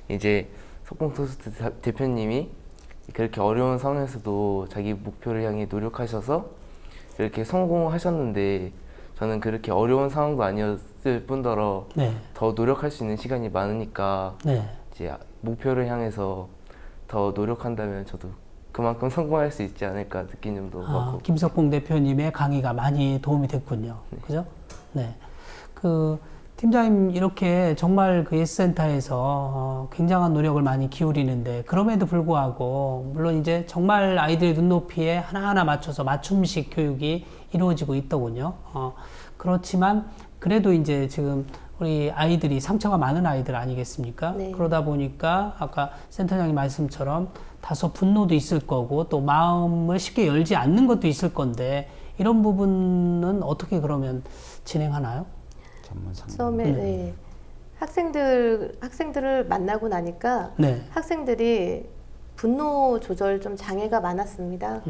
이제 석봉토스트 대표님이 그렇게 어려운 상황에서도 자기 목표를 향해 노력하셔서 이렇게 성공하셨는데 저는 그렇게 어려운 상황도 아니었을 뿐더러 네. 더 노력할 수 있는 시간이 많으니까 네. 이제 목표를 향해서 더 노력한다면 저도 그만큼 성공할 수 있지 않을까 느낀 점도 많고. 김석봉 대표님의 강의가 많이 도움이 됐군요. 그죠? 네. 팀장님 이렇게 정말 그 예스센터에서 굉장한 노력을 많이 기울이는데 그럼에도 불구하고 물론 이제 정말 아이들의 눈높이에 하나하나 맞춰서 맞춤식 교육이 이루어지고 있더군요. 그렇지만 그래도 이제 지금 우리 아이들이 상처가 많은 아이들 아니겠습니까? 네. 그러다 보니까 아까 센터장님 말씀처럼 다소 분노도 있을 거고 또 마음을 쉽게 열지 않는 것도 있을 건데 이런 부분은 어떻게 그러면 진행하나요? 전문 상담. 처음에 네. 학생들을 만나고 나니까 네. 학생들이 분노 조절 좀 장애가 많았습니다.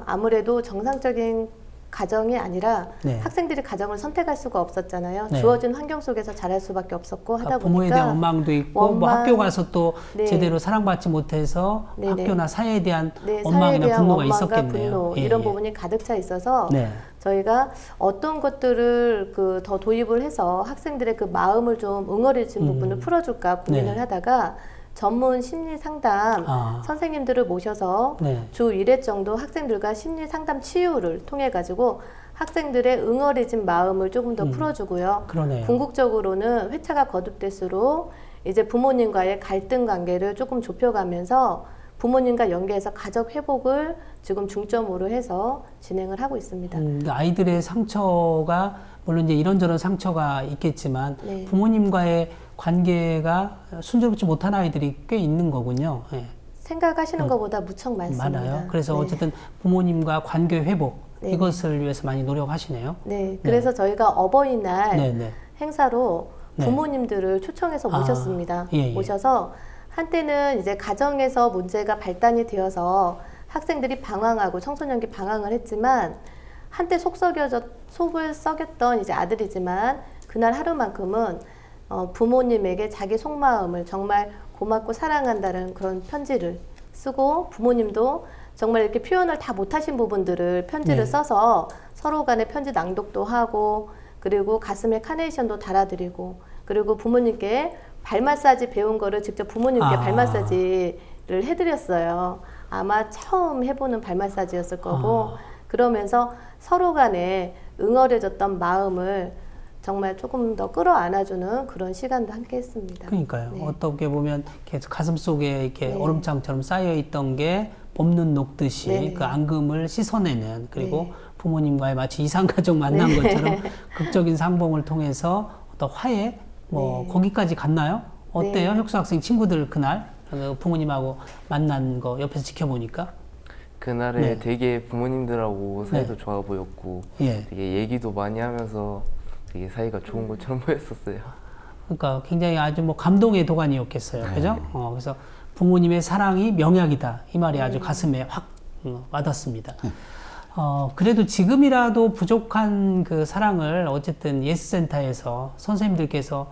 아무래도 정상적인 가정이 아니라 네. 학생들이 가정을 선택할 수가 없었잖아요. 네. 주어진 환경 속에서 자랄 수밖에 없었고 하다 그러니까 부모에 보니까 대한 원망도 있고 뭐 원망, 학교 가서 또 네. 제대로 사랑받지 못해서 네네. 학교나 사회에 대한 네, 사회에 원망이나 대한 분노가 원망과 있었겠네요. 분노 예, 이런 예. 부분이 가득 차 있어서 네. 저희가 어떤 것들을 더 도입을 해서 학생들의 그 마음을 좀 응어리진 부분을 풀어줄까 고민을 네. 하다가 전문 심리 상담 선생님들을 모셔서 네. 주 1회 정도 학생들과 심리 상담 치유를 통해 가지고 학생들의 응어리진 마음을 조금 더 풀어주고요. 그러네요. 궁극적으로는 회차가 거듭될수록 이제 부모님과의 갈등 관계를 조금 좁혀가면서 부모님과 연계해서 가족 회복을 지금 중점으로 해서 진행을 하고 있습니다. 아이들의 상처가 물론 이제 이런저런 상처가 있겠지만 네. 부모님과의 관계가 순조롭지 못한 아이들이 꽤 있는 거군요. 예. 생각하시는 것보다 무척 많습니다. 많아요. 그래서 네. 어쨌든 부모님과 관계 회복 네. 이것을 위해서 많이 노력하시네요. 네, 그래서 저희가 어버이날 네, 네. 행사로 네. 부모님들을 초청해서 모셨습니다. 예, 예. 모셔서 한때는 이제 가정에서 문제가 발단이 되어서 학생들이 방황하고 청소년기 방황을 했지만 한때 속을 썩였던 이제 아들이지만 그날 하루만큼은 부모님에게 자기 속마음을 정말 고맙고 사랑한다는 그런 편지를 쓰고 부모님도 정말 이렇게 표현을 다 못하신 부분들을 편지를 네. 써서 서로 간에 편지 낭독도 하고 그리고 가슴에 카네이션도 달아드리고 그리고 부모님께 발 마사지 배운 거를 직접 부모님께 발 마사지를 해드렸어요. 아마 처음 해보는 발 마사지였을 거고 그러면서 서로 간에 응어려졌던 마음을 정말 조금 더 끌어안아주는 그런 시간도 함께 했습니다. 그러니까요. 네. 어떻게 보면 계속 가슴 속에 이렇게 네. 얼음장처럼 쌓여 있던 게 봄눈 녹듯이 네. 그 앙금을 씻어내는 그리고 네. 부모님과의 마치 이상가족 만난 네. 것처럼 극적인 상봉을 통해서 어떤 화해 뭐 네. 거기까지 갔나요? 어때요? 네. 혁수 학생 친구들 그날 부모님하고 만난 거 옆에서 지켜보니까 그날에 네. 되게 부모님들하고 사이도 좋아 보였고 예. 되게 얘기도 많이 하면서 되게 사이가 좋은 것처럼 보였었어요. 그러니까 굉장히 아주 뭐 감동의 도가니였겠어요. 그죠? 그래서 부모님의 사랑이 명약이다. 이 말이 아주 가슴에 확 와닿습니다. 그래도 지금이라도 부족한 그 사랑을 어쨌든 예스센터에서 선생님들께서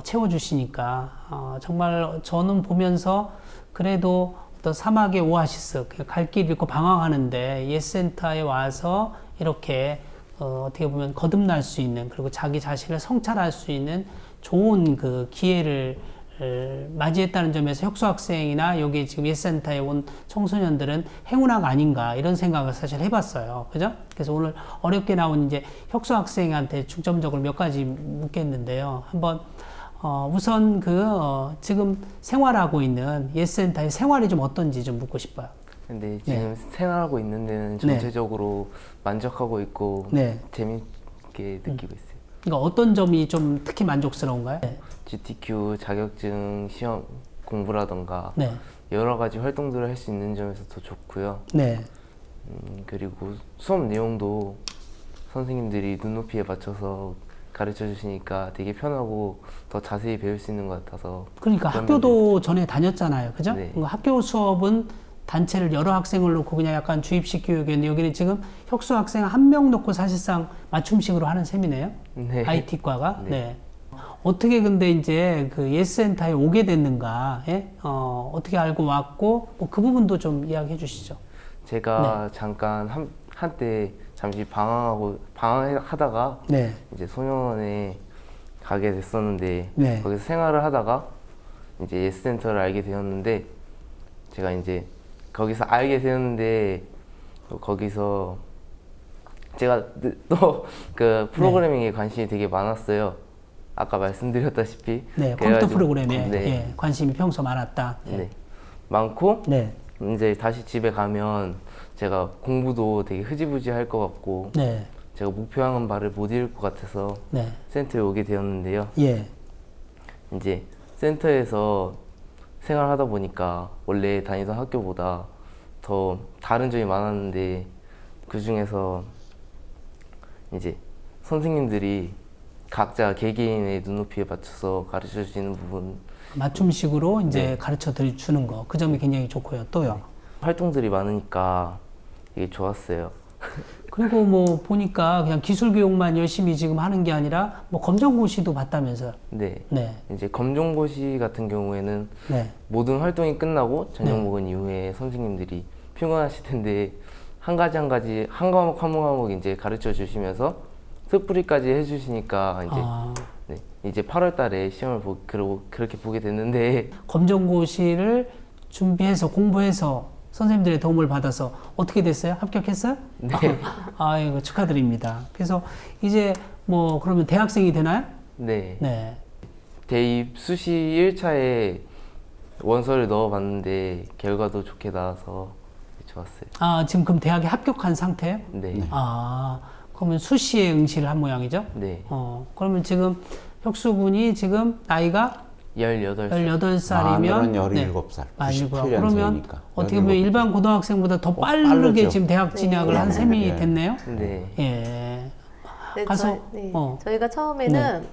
채워주시니까 정말 저는 보면서 그래도 어떤 사막의 오아시스, 갈 길 잃고 방황하는데 예센터에 와서 이렇게 어떻게 보면 거듭날 수 있는, 그리고 자기 자신을 성찰할 수 있는 좋은 그 기회를 맞이했다는 점에서 혁수학생이나 여기 지금 예센터에 온 청소년들은 행운아가 아닌가 이런 생각을 사실 해봤어요. 그죠? 그래서 오늘 어렵게 나온 이제 혁수학생한테 중점적으로 몇 가지 묻겠는데요. 한번 우선 지금 생활하고 있는 예센터의 생활이 좀 어떤지 좀 묻고 싶어요. 근데 지금 생활하고 있는 데는 전체적으로 만족하고 있고 재밌게 느끼고 있어요. 그러니까 어떤 점이 좀 특히 만족스러운가요? GTQ 자격증 시험 공부라던가 여러 가지 활동들을 할 수 있는 점에서 더 좋고요. 그리고 수업 내용도 선생님들이 눈높이에 맞춰서 가르쳐 주시니까 되게 편하고 더 자세히 배울 수 있는 것 같아서. 그러니까 학교도 전에 다녔잖아요. 그죠? 학교 수업은 단체를 여러 학생을 놓고 그냥 약간 주입식 교육이었는데 여기는 지금 혁수 학생 한 명 놓고 사실상 맞춤식으로 하는 셈이네요. IT과가. 어떻게 근데 이제 그 예스센터에 오게 됐는가? 어떻게 알고 왔고 뭐 그 부분도 좀 이야기해 주시죠. 제가 잠깐 한때 잠시 방황하다가 이제 소년원에 가게 됐었는데 거기서 생활을 하다가 이제 예스센터를 알게 되었는데 제가 이제 거기서 알게 되었는데 거기서 제가 또 그 프로그래밍에 관심이 되게 많았어요. 아까 말씀드렸다시피 컴퓨터 프로그램에 관심이 평소 많았다. 많고 이제 다시 집에 가면 제가 공부도 되게 흐지부지 할 것 같고 제가 목표한 바를 못 이룰 것 같아서 센터에 오게 되었는데요. 이제 센터에서 생활하다 보니까 원래 다니던 학교보다 더 다른 점이 많았는데 그 중에서 이제 선생님들이 각자 개개인의 눈높이에 맞춰서 가르쳐 주시는 부분, 맞춤식으로 이제 가르쳐 주는 거, 그 점이 굉장히 좋고요. 또요. 활동들이 많으니까 되게 좋았어요. 그리고 뭐 보니까 그냥 기술 교육만 열심히 지금 하는 게 아니라 뭐 검정고시도 봤다면서요. 이제 검정고시 같은 경우에는 모든 활동이 끝나고 저녁 먹은 이후에 선생님들이 피곤하실 텐데 한 가지 한 과목 이제 가르쳐 주시면서 특풀이까지 해주시니까 이제 8월 달에 시험을 그렇게 보게 됐는데 검정고시를 준비해서 공부해서 선생님들의 도움을 받아서 어떻게 됐어요? 합격했어요? 아이고 축하드립니다. 그래서 이제 뭐 그러면 대학생이 되나요? 대입 수시 1차에 원서를 넣어봤는데 결과도 좋게 나와서 좋았어요. 지금 그럼 대학에 합격한 상태예요? 그러면 수시에 응시를 한 모양이죠? 그러면 지금 혁수군이 지금 나이가 18살이면 17살. 17살. 그러면 어떻게 보면 일반 고등학생보다 더 빠르게 지금 대학 진학을 한 셈이 됐네요. 저희가 처음에는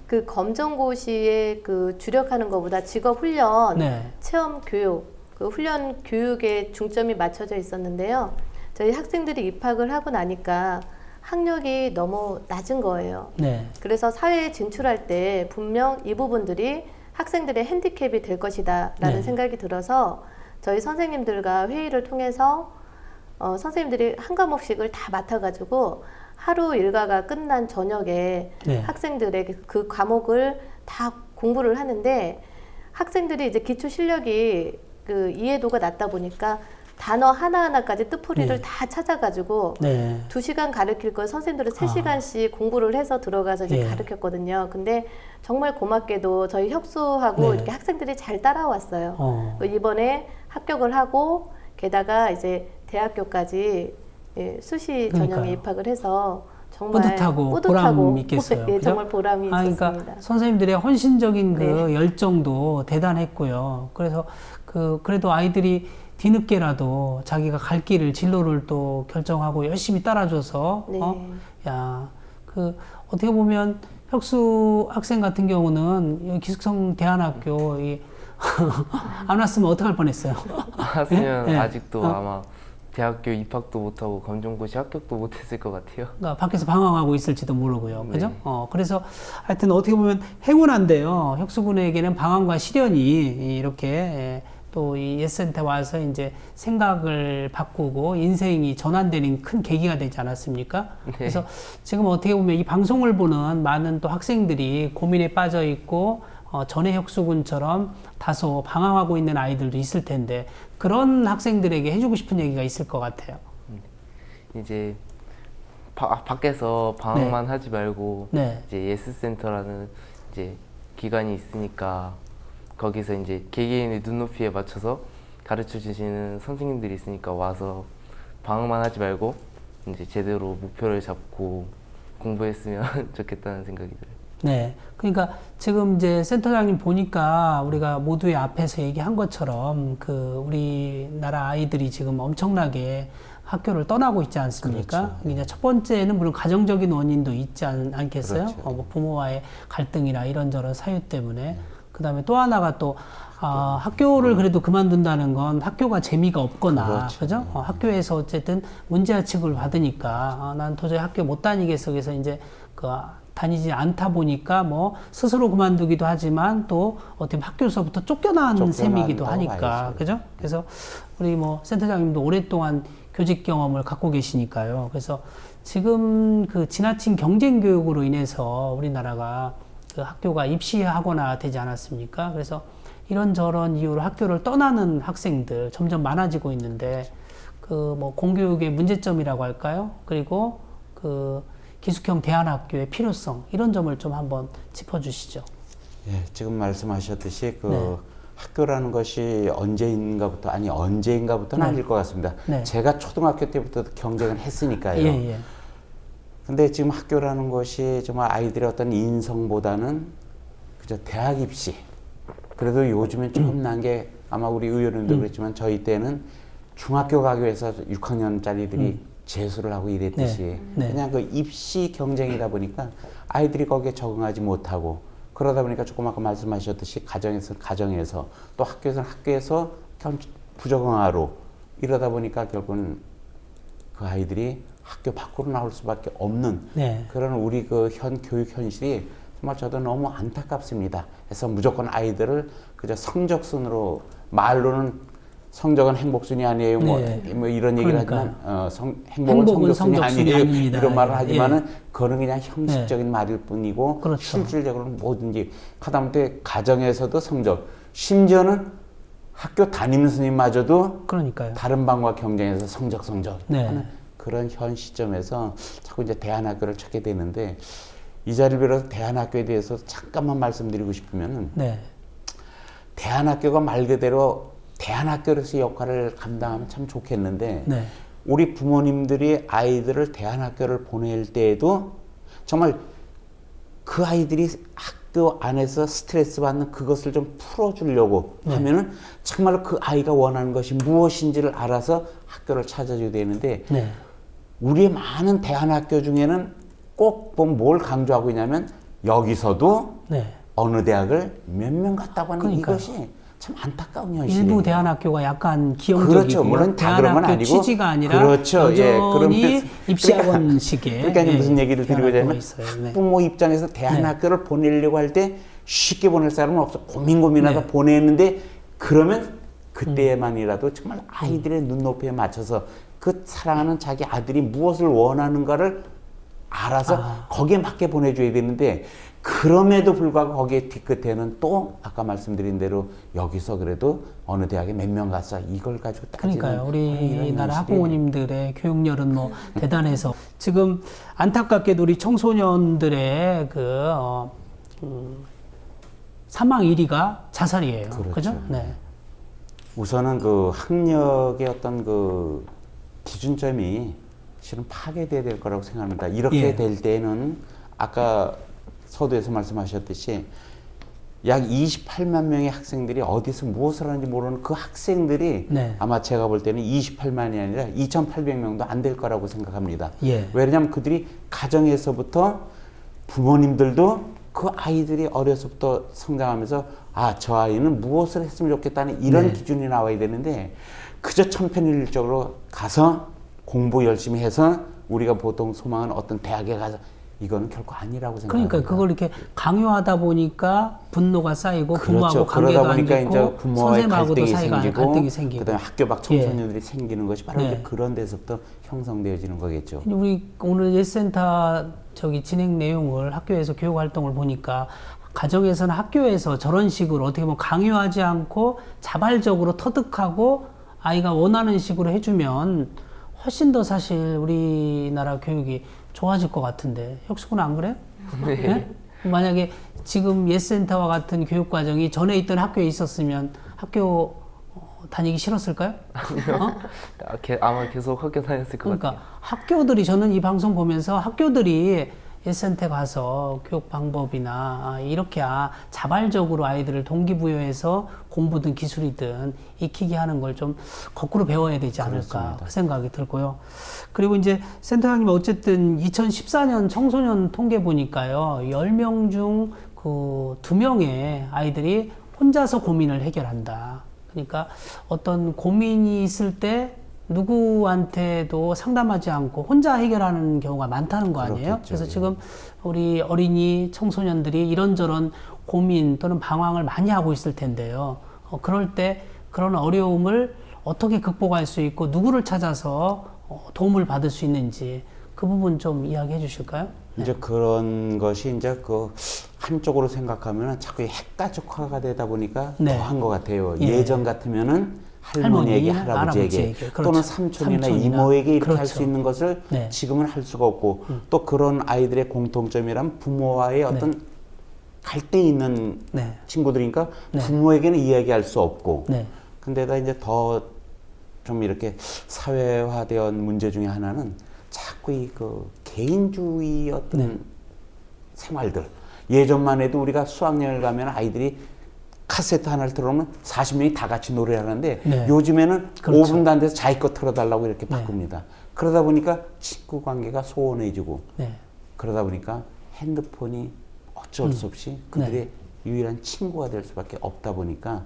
그 검정고시에 그 주력하는 것보다 직업훈련, 체험교육, 그 훈련 교육에 중점이 맞춰져 있었는데요. 저희 학생들이 입학을 하고 나니까 학력이 너무 낮은 거예요. 그래서 사회에 진출할 때 분명 이 부분들이 학생들의 핸디캡이 될 것이다 라는 생각이 들어서 저희 선생님들과 회의를 통해서 선생님들이 한 과목씩을 다 맡아가지고 하루 일과가 끝난 저녁에 학생들에게 그 과목을 다 공부를 하는데 학생들이 이제 기초 실력이 그 이해도가 낮다 보니까 단어 하나하나까지 뜻풀이를 다 찾아가지고 2시간 가르칠 걸 선생님들은 3시간씩 공부를 해서 들어가서 이제 가르쳤거든요. 근데 정말 고맙게도 저희 혁수하고 이렇게 학생들이 잘 따라왔어요. 이번에 합격을 하고 게다가 이제 대학교까지 수시 전형에 입학을 해서 정말 뿌듯하고 보람 있겠어요. 정말 보람이 있었습니다. 그러니까 선생님들의 헌신적인 그 열정도 대단했고요. 그래서 그래도 아이들이 뒤늦게라도 자기가 갈 길을 진로를 또 결정하고 열심히 따라줘서 어떻게 보면 혁수 학생 같은 경우는 기숙성 대안학교 안 왔으면 어떡할 뻔했어요. 왔으면 아직도 아마 대학교 입학도 못하고 검정고시 합격도 못했을 것 같아요. 그러니까 밖에서 방황하고 있을지도 모르고요. 그죠? 네. 그래서 하여튼 어떻게 보면 행운한데요. 혁수군에게는 방황과 시련이 이렇게 또 이 예스센터 와서 이제 생각을 바꾸고 인생이 전환되는 큰 계기가 되지 않았습니까? 네. 그래서 지금 어떻게 보면 이 방송을 보는 많은 또 학생들이 고민에 빠져 있고 전에 혁수군처럼 다소 방황하고 있는 아이들도 있을 텐데 그런 학생들에게 해주고 싶은 얘기가 있을 것 같아요. 이제 밖에서 방황만 하지 말고 이제 예스센터라는 이제 기관이 있으니까 거기서 이제 개개인의 눈높이에 맞춰서 가르쳐 주시는 선생님들이 있으니까 와서 방황만 하지 말고 이제 제대로 목표를 잡고 공부했으면 좋겠다는 생각이 들어요. 네. 그러니까 지금 이제 센터장님 보니까 우리가 모두의 앞에서 얘기한 것처럼 그 우리나라 아이들이 지금 엄청나게 학교를 떠나고 있지 않습니까? 그렇죠. 이제 첫 번째는 물론 가정적인 원인도 있지 않겠어요? 그렇죠. 뭐 부모와의 갈등이나 이런저런 사유 때문에. 그다음에 또 하나가 또 학교를 그래도 그만둔다는 건 학교가 재미가 없거나 그렇죠. 그죠? 학교에서 어쨌든 문제아 취급을 받으니까 난 도저히 학교 못 다니겠어. 그래서 이제 그 다니지 않다 보니까 뭐 스스로 그만두기도 하지만 또 어떻게 보면 학교에서부터 쫓겨난 셈이기도 하니까 봐야죠. 그죠? 그래서 우리 뭐 센터장님도 오랫동안 교직 경험을 갖고 계시니까요. 그래서 지금 그 지나친 경쟁 교육으로 인해서 우리나라가 그 학교가 입시하거나 되지 않았습니까? 그래서 이런저런 이유로 학교를 떠나는 학생들 점점 많아지고 있는데 그 뭐 공교육의 문제점이라고 할까요? 그리고 그 기숙형 대안학교의 필요성 이런 점을 좀 한번 짚어주시죠. 예, 지금 말씀하셨듯이 그 학교라는 것이 언제인가부터는 아닐 것 같습니다. 제가 초등학교 때부터 경쟁을 했으니까요. 예. 근데 지금 학교라는 것이 정말 아이들의 어떤 인성보다는 그저 대학 입시. 그래도 요즘엔 조금 난 게 아마 우리 의원님도 그랬지만 저희 때는 중학교 가기 위해서 6학년짜리들이 재수를 하고 이랬듯이 그냥 그 입시 경쟁이다 보니까 아이들이 거기에 적응하지 못하고 그러다 보니까 조금 아까 말씀하셨듯이 가정에서 또 학교에서 부적응하로 이러다 보니까 결국은 그 아이들이 학교 밖으로 나올 수밖에 없는 그런 우리 그 교육 현실이 정말 저도 너무 안타깝습니다. 그래서 무조건 아이들을 그저 성적순으로 말로는 성적은 행복순이 아니에요. 뭐 이런 얘기를 하지만 행복은 성적순이 아니에요. 아닙니다. 이런 말을 하지만은 그거는 그냥 형식적인 말일 뿐이고 실질적으로는 뭐든지 하다못해 가정에서도 성적, 심지어는 학교 담임 스님마저도 다른 방과 경쟁해서 성적 하는 그런 현 시점에서 자꾸 이제 대안학교를 찾게 되는데 이 자리를 빌어서 대안학교에 대해서 잠깐만 말씀드리고 싶으면은 대안학교가 말 그대로 대안학교로서 역할을 감당하면 참 좋겠는데 우리 부모님들이 아이들을 대안학교를 보낼 때에도 정말 그 아이들이 학교 안에서 스트레스 받는 그것을 좀 풀어주려고 하면은 정말 그 아이가 원하는 것이 무엇인지를 알아서 학교를 찾아줘야 되는데 우리의 많은 대안학교 중에는 꼭 뭘 강조하고 있냐면 여기서도 어느 대학을 몇 명 갔다고 하는 이것이 참 안타까운 현실이에요. 일부 대안학교가 약간 기형적이고 그렇죠. 물론 다 그런 건 아니고 취지가 아니라 여전히 입시학원식의 그러니까 무슨 얘기를 드리고자 하면 학부모 입장에서 대안학교를 보내려고 할 때 쉽게 보낼 사람은 없어. 고민하다 보냈는데 그러면 그때만이라도 정말 아이들의 눈높이에 맞춰서 그 사랑하는 자기 아들이 무엇을 원하는가를 알아서 거기에 맞게 보내줘야 되는데 그럼에도 불구하고 거기에 뒤끝에는 또 아까 말씀드린 대로 여기서 그래도 어느 대학에 몇 명 갔어 이걸 가지고 따지는 그러니까요. 우리나라 학부모님들의 교육열은 뭐 대단해서 지금 안타깝게도 우리 청소년들의 사망 1위가 자살이에요. 그죠? 우선은 그 학력의 어떤 그 기준점이 실은 파괴돼야 될 거라고 생각합니다. 이렇게 될 때는 아까 서두에서 말씀하셨듯이 약 28만 명의 학생들이 어디서 무엇을 하는지 모르는 그 학생들이 아마 제가 볼 때는 28만이 아니라 2,800명도 안 될 거라고 생각합니다. 왜냐하면 그들이 가정에서부터 부모님들도 그 아이들이 어려서부터 성장하면서 저 아이는 무엇을 했으면 좋겠다는 이런 기준이 나와야 되는데 그저 천편일률적으로 가서 공부 열심히 해서 우리가 보통 소망하는 어떤 대학에 가서 이거는 결코 아니라고 생각합니다. 그러니까 그걸 이렇게 강요하다 보니까 분노가 쌓이고 부모하고 그렇죠. 관계도 그러다 안 보니까 좋고 이제 부모와의 선생님하고도 갈등이 사이가 생기고, 갈등이 생기고 그다음에 학교 밖 청소년들이 생기는 것이 바로 이제 그런 데서부터 형성되어지는 거겠죠. 우리 오늘 예센터 진행 내용을 학교에서 교육 활동을 보니까 가정에서는 학교에서 저런 식으로 어떻게 보면 강요하지 않고 자발적으로 터득하고 아이가 원하는 식으로 해주면 훨씬 더 사실 우리나라 교육이 좋아질 것 같은데 혁수군은 안 그래요? 네? 만약에 지금 예센터와 같은 교육 과정이 전에 있던 학교에 있었으면 학교 다니기 싫었을까요? 아마 계속 학교 다녔을 것 같아요. 그러니까 학교들이 저는 이 방송 보면서 학교들이 예센터 가서 교육 방법이나 이렇게 자발적으로 아이들을 동기부여해서 공부든 기술이든 익히게 하는 걸 좀 거꾸로 배워야 되지 않을까 그렇습니다. 그 생각이 들고요. 그리고 이제 센터장님 어쨌든 2014년 청소년 통계 보니까요. 10명 중 그 2명의 아이들이 혼자서 고민을 해결한다. 그러니까 어떤 고민이 있을 때 누구한테도 상담하지 않고 혼자 해결하는 경우가 많다는 거 아니에요? 그렇겠죠. 그래서 예. 지금 우리 어린이 청소년들이 이런저런 고민 또는 방황을 많이 하고 있을 텐데요. 그럴 때 그런 어려움을 어떻게 극복할 수 있고 누구를 찾아서 도움을 받을 수 있는지 그 부분 좀 이야기해 주실까요? 이제 그런 것이 이제 그 한쪽으로 생각하면 자꾸 핵가족화가 되다 보니까 네. 더한 것 같아요. 예. 예전 같으면은 할머니에게, 할아버지에게 그렇죠. 또는 삼촌이나 이모에게 이렇게 할 수 그렇죠. 있는 것을 네. 지금은 할 수가 없고 또 그런 아이들의 공통점이란 부모와의 어떤 갈등이 있는 네. 친구들이니까 네. 부모에게는 이야기할 수 없고 네. 근데다 이제 더 좀 이렇게 사회화된 문제 중에 하나는 자꾸 이 그 개인주의 어떤 생활들 예전만 해도 우리가 수학여행을 가면 아이들이 카세트 하나를 틀어놓으면 40명이 다 같이 노래를 하는데 네. 요즘에는 그렇죠. 5분도 안 돼서 자기 거 틀어달라고 이렇게 바꿉니다. 그러다 보니까 친구 관계가 소원해지고 네. 그러다 보니까 핸드폰이 어쩔 수 없이 그들의 유일한 친구가 될 수밖에 없다 보니까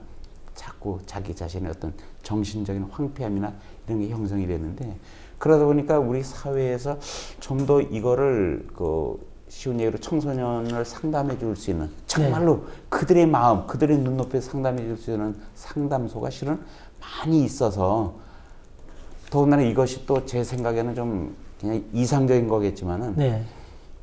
자꾸 자기 자신의 어떤 정신적인 황폐함이나 이런 게 형성이 되는데 그러다 보니까 우리 사회에서 좀 더 이거를 그 쉬운 얘기로 청소년을 상담해 줄 수 있는 정말로 그들의 마음, 그들의 눈높이에 상담해 줄 수 있는 상담소가 실은 많이 있어서 더군다나 이것이 또 제 생각에는 좀 그냥 이상적인 거겠지만은 네.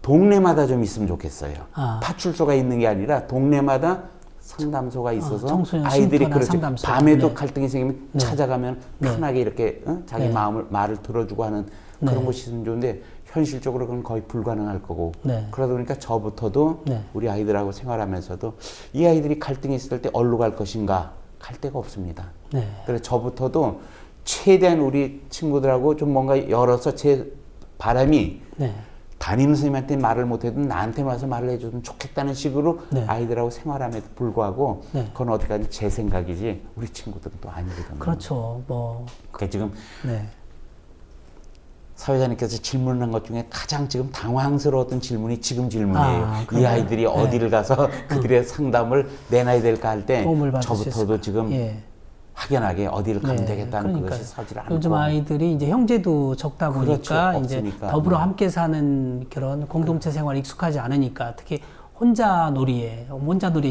동네마다 좀 있으면 좋겠어요. 아. 파출소가 있는 게 아니라 동네마다 상담소가 있어서 청소년 아이들이 쉼터나 그렇죠. 상담소. 밤에도 네. 갈등이 생기면 네. 찾아가면 네. 편하게 이렇게 자기 네. 말을 들어주고 하는 그런 네. 곳이 있으면 좋은데 현실적으로 그건 거의 불가능할 거고 네. 그러다 보니까 저부터도 네. 우리 아이들하고 생활하면서도 이 아이들이 갈등이 있을 때 어디로 갈 것인가 갈 데가 없습니다. 네. 그래서 저부터도 최대한 우리 친구들하고 좀 뭔가 열어서 제 바람이 네. 담임 선생님한테 말을 못해도 나한테 와서 말을 해줬으면 좋겠다는 식으로 네. 아이들하고 생활함에도 불구하고 네. 그건 어디까지 제 생각이지 우리 친구들은 또 아니거든요. 그렇죠. 뭐 그러니까 지금 네. 사회자님께서 질문한 것 중에 가장 지금 당황스러웠던 질문이 지금 질문이에요. 이 그래요? 아이들이 어디를 가서 그들의 상담을 내놔야 될까 할 때 도움을 받을 수 저부터도 있을까? 지금 예. 확연하게 어디를 가면 네, 되겠다는 그러니까요. 그것이 서질 않고 요즘 아이들이 이제 형제도 적다 보니까 그렇죠. 이제 없으니까. 더불어 네. 함께 사는 그런 공동체 생활 익숙하지 않으니까 특히 혼자 놀이에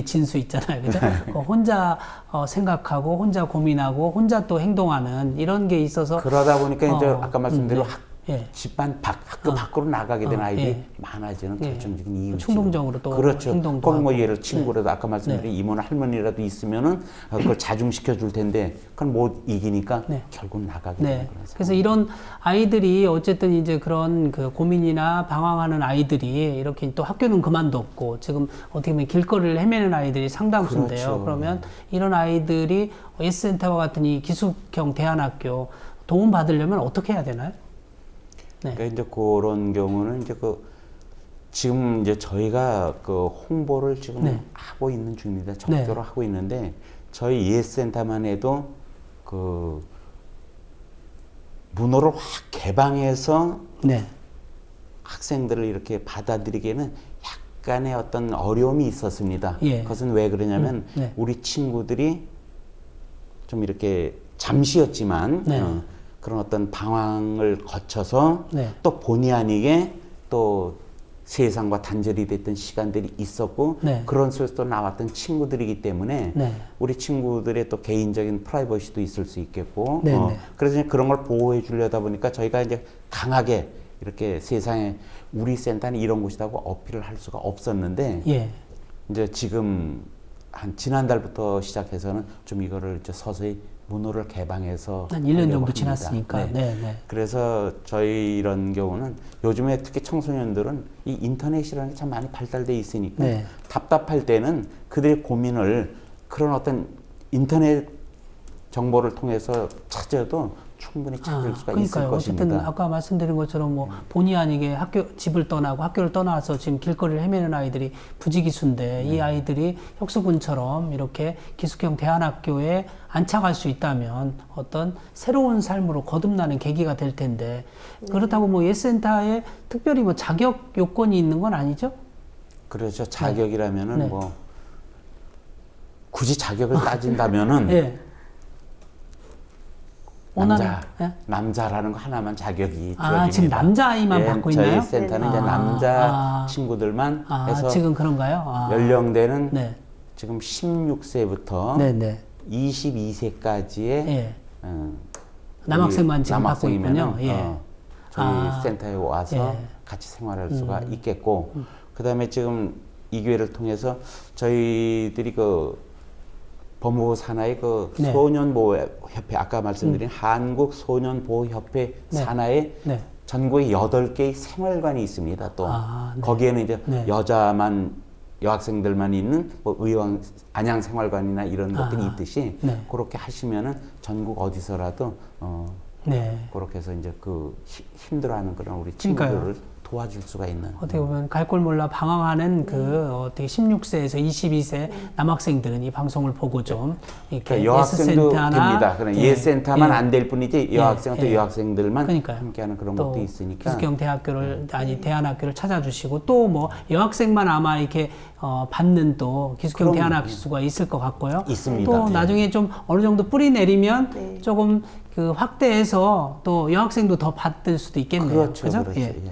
진수 있잖아요. 그죠? 그 혼자 생각하고 혼자 고민하고 혼자 또 행동하는 이런 게 있어서 그러다 보니까 이제 아까 말씀대로 네. 예. 집안 학교 밖으로 나가게 된 아이들이 예. 많아지는 예. 결정적인 이유. 충동적으로 또 그렇죠. 행동도 거기 뭐 하고. 예를 친구라도 아까 말씀드린 이모나 할머니라도 있으면은 그걸 자중시켜 줄 텐데 그건 못 이기니까 결국 나가게 되는 네. 거예요. 그래서 이런 아이들이 어쨌든 이제 그런 그 고민이나 방황하는 아이들이 이렇게 또 학교는 그만뒀고 지금 어떻게 보면 길거리를 헤매는 아이들이 상당수인데요. 그렇죠. 그러면 이런 아이들이 S센터와 같은 이 기숙형 대안학교 도움 받으려면 어떻게 해야 되나요? 네. 그러니까 이제 그런 경우는 이제 지금 이제 저희가 그 홍보를 지금 하고 있는 중입니다. 적극적으로 하고 있는데 저희 예스센터만 해도 그 문호를 확 개방해서 학생들을 이렇게 받아들이기에는 약간의 어떤 어려움이 있었습니다. 예. 그것은 왜 그러냐면 우리 친구들이 좀 이렇게 잠시였지만 네. 그런 어떤 방황을 거쳐서 네. 또 본의 아니게 또 세상과 단절이 됐던 시간들이 있었고 네. 그런 속에서 또 나왔던 친구들이기 때문에 네. 우리 친구들의 또 개인적인 프라이버시도 있을 수 있겠고 네, 네. 그래서 이제 그런 걸 보호해 주려다 보니까 저희가 이제 강하게 이렇게 세상에 우리 센터는 이런 곳이라고 어필을 할 수가 없었는데 예. 이제 지금 한 지난달부터 시작해서는 좀 이거를 이제 서서히 문호를 개방해서 한 1년 하려고 정도 합니다. 지났으니까. 네. 네, 네. 그래서 저희 이런 경우는 요즘에 특히 청소년들은 이 인터넷이라는 게 참 많이 발달돼 있으니까 네. 답답할 때는 그들의 고민을 그런 어떤 인터넷 정보를 통해서 찾아도 충분히 찾을 수가 있을 그러니까요. 것입니다. 어쨌든 아까 말씀드린 것처럼 뭐 본의 아니게 집을 떠나고 학교를 떠나서 지금 길거리를 헤매는 아이들이 부지기수인데 이 아이들이 혁수군처럼 이렇게 기숙형 대안학교에 안착할 수 있다면 어떤 새로운 삶으로 거듭나는 계기가 될 텐데 그렇다고 뭐 예센터에 특별히 뭐 자격 요건이 있는 건 아니죠? 그렇죠. 자격이라면은 네. 뭐 굳이 자격을 따진다면은 예. 남자라는 거 하나만 자격이 아, 주어집니다. 지금 남자아이만 받고 있나요? 저희 센터는 이제 남자 친구들만 해서 지금 그런가요? 연령대는 네. 지금 16세부터 네, 네. 22세까지의 예. 남학생만 지금 받고 있군요. 예. 저희 센터에 와서 예. 같이 생활할 수가 있겠고 그다음에 지금 이 기회를 통해서 저희들이 그 법무부 산하의 그 네. 소년보호협회 아까 말씀드린 한국소년보호협회 네. 산하에 네. 전국에 8개의 생활관이 있습니다. 또 네. 거기에는 이제 네. 여학생들만 있는 뭐 안양생활관이나 이런 것들이 있듯이 네. 그렇게 하시면은 전국 어디서라도 네. 그렇게 해서 이제 그 힘들어하는 그런 우리 친구들을 그러니까요. 도와줄 수가 있는 어떻게 보면 갈 걸 몰라 방황하는 그 어떻게 16세에서 22세 남학생들은 이 방송을 보고 좀 이렇게 그러니까 여학생도 됩니다. 그냥 예센터만 예. 안 될 뿐이지 여학생은 또 예. 여학생들만 그러니까요. 함께하는 그런 또 것도 있으니까 기숙형 대학교를 대안학교를 찾아주시고 또 뭐 여학생만 아마 이렇게 받는 또 기숙형 그럼, 대안학교가 있을 것 같고요. 있습니다. 또 예. 나중에 좀 어느 정도 뿌리 내리면 네. 조금 그 확대해서 또 여학생도 더 받을 수도 있겠네요. 그렇죠, 그죠? 그렇죠. 예. 예.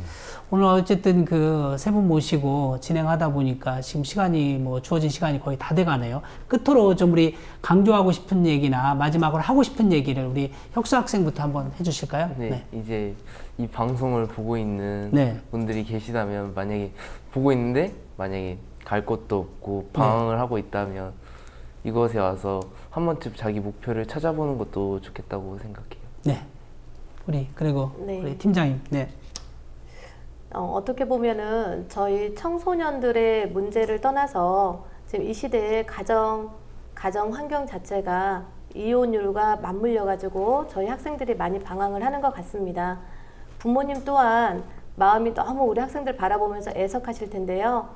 오늘 어쨌든 그 세 분 모시고 진행하다 보니까 지금 시간이 뭐 주어진 시간이 거의 다 돼가네요. 끝으로 좀 우리 강조하고 싶은 얘기나 마지막으로 하고 싶은 얘기를 우리 혁수 학생부터 한번 해주실까요? 네, 이제 이 방송을 보고 있는 네. 분들이 계시다면 만약에 보고 있는데 만약에 갈 곳도 없고 방황을 하고 있다면 이곳에 와서 한 번쯤 자기 목표를 찾아보는 것도 좋겠다고 생각해요. 네. 그리고 네. 우리 팀장님. 네. 어떻게 보면은 저희 청소년들의 문제를 떠나서 지금 이 시대의 가정 환경 자체가 이혼율과 맞물려 가지고 저희 학생들이 많이 방황을 하는 것 같습니다. 부모님 또한 마음이 너무 우리 학생들 바라보면서 애석하실 텐데요.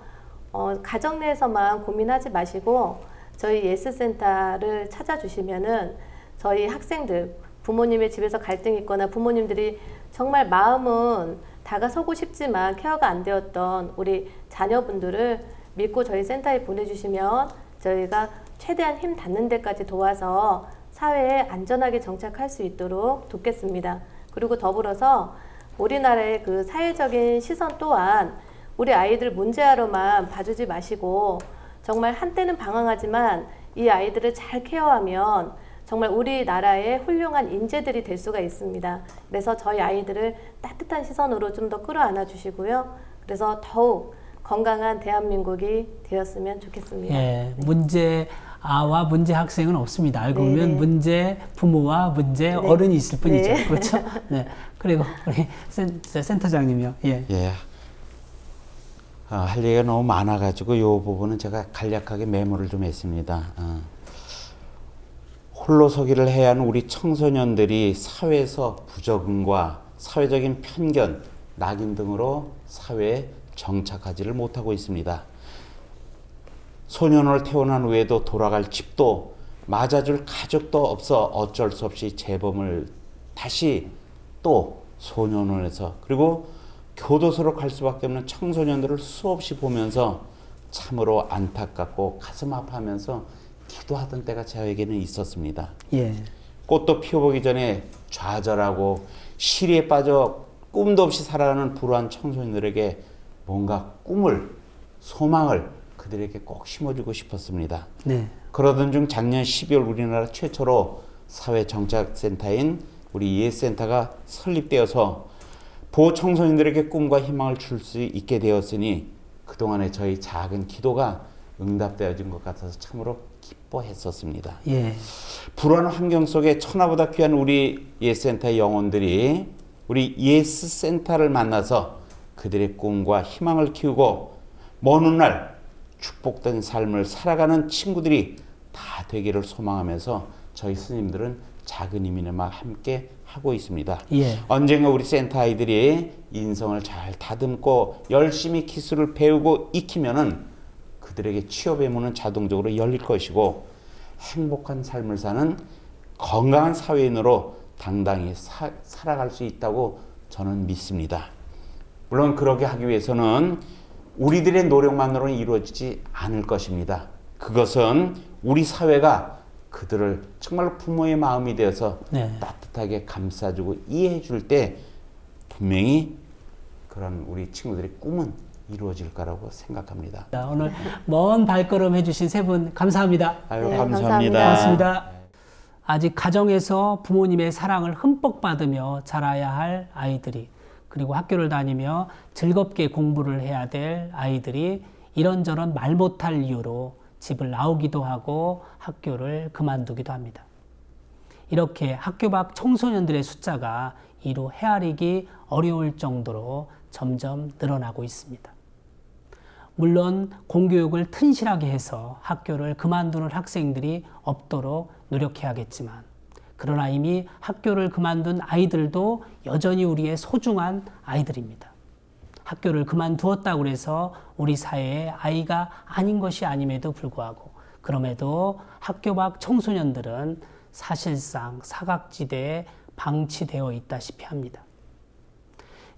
가정 내에서만 고민하지 마시고 저희 예스센터를 찾아주시면은 저희 학생들 부모님의 집에서 갈등이 있거나 부모님들이 정말 마음은 다가서고 싶지만 케어가 안 되었던 우리 자녀분들을 믿고 저희 센터에 보내주시면 저희가 최대한 힘 닿는 데까지 도와서 사회에 안전하게 정착할 수 있도록 돕겠습니다. 그리고 더불어서 우리나라의 그 사회적인 시선 또한 우리 아이들 문제아로만 봐주지 마시고 정말 한때는 방황하지만 이 아이들을 잘 케어하면 정말 우리나라의 훌륭한 인재들이 될 수가 있습니다. 그래서 저희 아이들을 따뜻한 시선으로 좀 더 끌어안아 주시고요. 그래서 더욱 건강한 대한민국이 되었으면 좋겠습니다. 예, 문제아와 문제 학생은 없습니다. 알고 보면 네네. 문제 부모와 문제 네. 어른이 있을 뿐이죠. 네. 그렇죠? 네. 그리고 우리 센터장님이요. 예. 예. 할 얘기가 너무 많아가지고 이 부분은 제가 간략하게 메모를 좀 했습니다. 홀로서기를 해야 하는 우리 청소년들이 사회에서 부적응과 사회적인 편견, 낙인 등으로 사회에 정착하지를 못하고 있습니다. 소년을 태어난 후에도 돌아갈 집도 맞아줄 가족도 없어 어쩔 수 없이 재범을 다시 또 소년원에서 그리고 교도소로 갈 수밖에 없는 청소년들을 수없이 보면서 참으로 안타깝고 가슴 아파하면서 기도하던 때가 저에게는 있었습니다. 예. 꽃도 피워보기 전에 좌절하고 시리에 빠져 꿈도 없이 살아가는 불우한 청소년들에게 뭔가 꿈을, 소망을 그들에게 꼭 심어주고 싶었습니다. 네. 그러던 중 작년 12월 우리나라 최초로 사회정착센터인 우리 ES센터가 설립되어서 보호 청소년들에게 꿈과 희망을 줄 수 있게 되었으니 그동안에 저희 작은 기도가 응답되어진 것 같아서 참으로 기뻐했었습니다. 예. 불안한 환경 속에 천하보다 귀한 우리 예스센터의 영혼들이 우리 예스센터를 만나서 그들의 꿈과 희망을 키우고 먼 훗날 축복된 삶을 살아가는 친구들이 다 되기를 소망하면서 저희 스님들은 작은 힘이나마 함께 하고 있습니다. 예. 언젠가 우리 센터 아이들이 인성을 잘 다듬고 열심히 기술을 배우고 익히면은 그들에게 취업의 문은 자동적으로 열릴 것이고 행복한 삶을 사는 건강한 사회인으로 당당히 살아갈 수 있다고 저는 믿습니다. 물론 그렇게 하기 위해서는 우리들의 노력만으로는 이루어지지 않을 것입니다. 그것은 우리 사회가 그들을 정말 부모의 마음이 되어서 네. 따뜻하게 감싸주고 이해해 줄 때 분명히 그런 우리 친구들의 꿈은 이루어질 거라고 생각합니다. 오늘 먼 발걸음 해주신 세 분 감사합니다. 아유, 네, 감사합니다. 고맙습니다. 아직 가정에서 부모님의 사랑을 흠뻑 받으며 자라야 할 아이들이, 그리고 학교를 다니며 즐겁게 공부를 해야 될 아이들이 이런저런 말 못할 이유로 집을 나오기도 하고 학교를 그만두기도 합니다. 이렇게 학교 밖 청소년들의 숫자가 이루 헤아리기 어려울 정도로 점점 늘어나고 있습니다. 물론 공교육을 튼실하게 해서 학교를 그만두는 학생들이 없도록 노력해야겠지만, 그러나 이미 학교를 그만둔 아이들도 여전히 우리의 소중한 아이들입니다. 학교를 그만두었다고 해서 우리 사회의 아이가 아닌 것이 아님에도 불구하고, 그럼에도 학교 밖 청소년들은 사실상 사각지대에 방치되어 있다시피 합니다.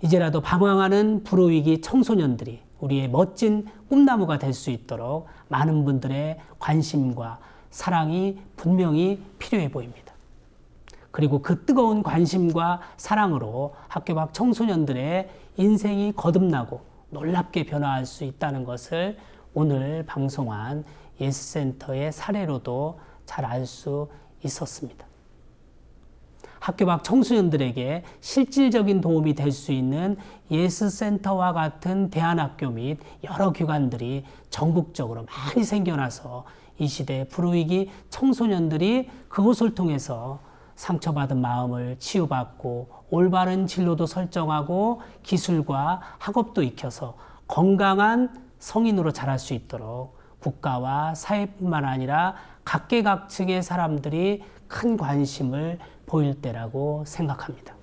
이제라도 방황하는 불우위기 청소년들이 우리의 멋진 꿈나무가 될 수 있도록 많은 분들의 관심과 사랑이 분명히 필요해 보입니다. 그리고 그 뜨거운 관심과 사랑으로 학교 밖 청소년들의 인생이 거듭나고 놀랍게 변화할 수 있다는 것을 오늘 방송한 예스센터의 사례로도 잘 알 수 있었습니다. 학교 밖 청소년들에게 실질적인 도움이 될 수 있는 예스센터와 같은 대안학교 및 여러 기관들이 전국적으로 많이 생겨나서 이 시대 불우위기 청소년들이 그곳을 통해서 상처받은 마음을 치유받고 올바른 진로도 설정하고 기술과 학업도 익혀서 건강한 성인으로 자랄 수 있도록 국가와 사회뿐만 아니라 각계각층의 사람들이 큰 관심을 보일 때라고 생각합니다.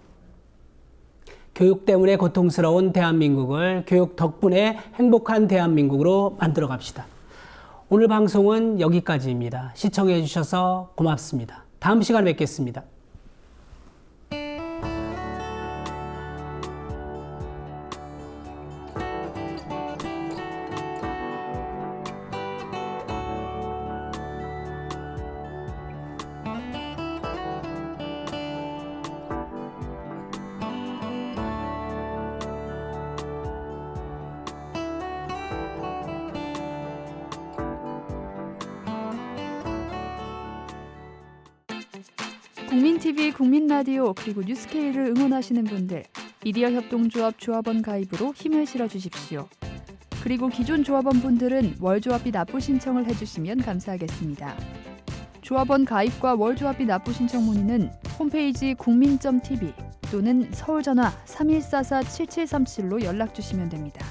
교육 때문에 고통스러운 대한민국을 교육 덕분에 행복한 대한민국으로 만들어 갑시다. 오늘 방송은 여기까지입니다. 시청해 주셔서 고맙습니다. 다음 시간에 뵙겠습니다. 국민TV, 국민라디오 그리고 뉴스케이를 응원하시는 분들, 미디어협동조합 조합원 가입으로 힘을 실어주십시오. 그리고 기존 조합원 분들은 월조합비 납부 신청을 해주시면 감사하겠습니다. 조합원 가입과 월조합비 납부 신청 문의는 홈페이지 국민.tv 또는 서울전화 3144-7737로 연락주시면 됩니다.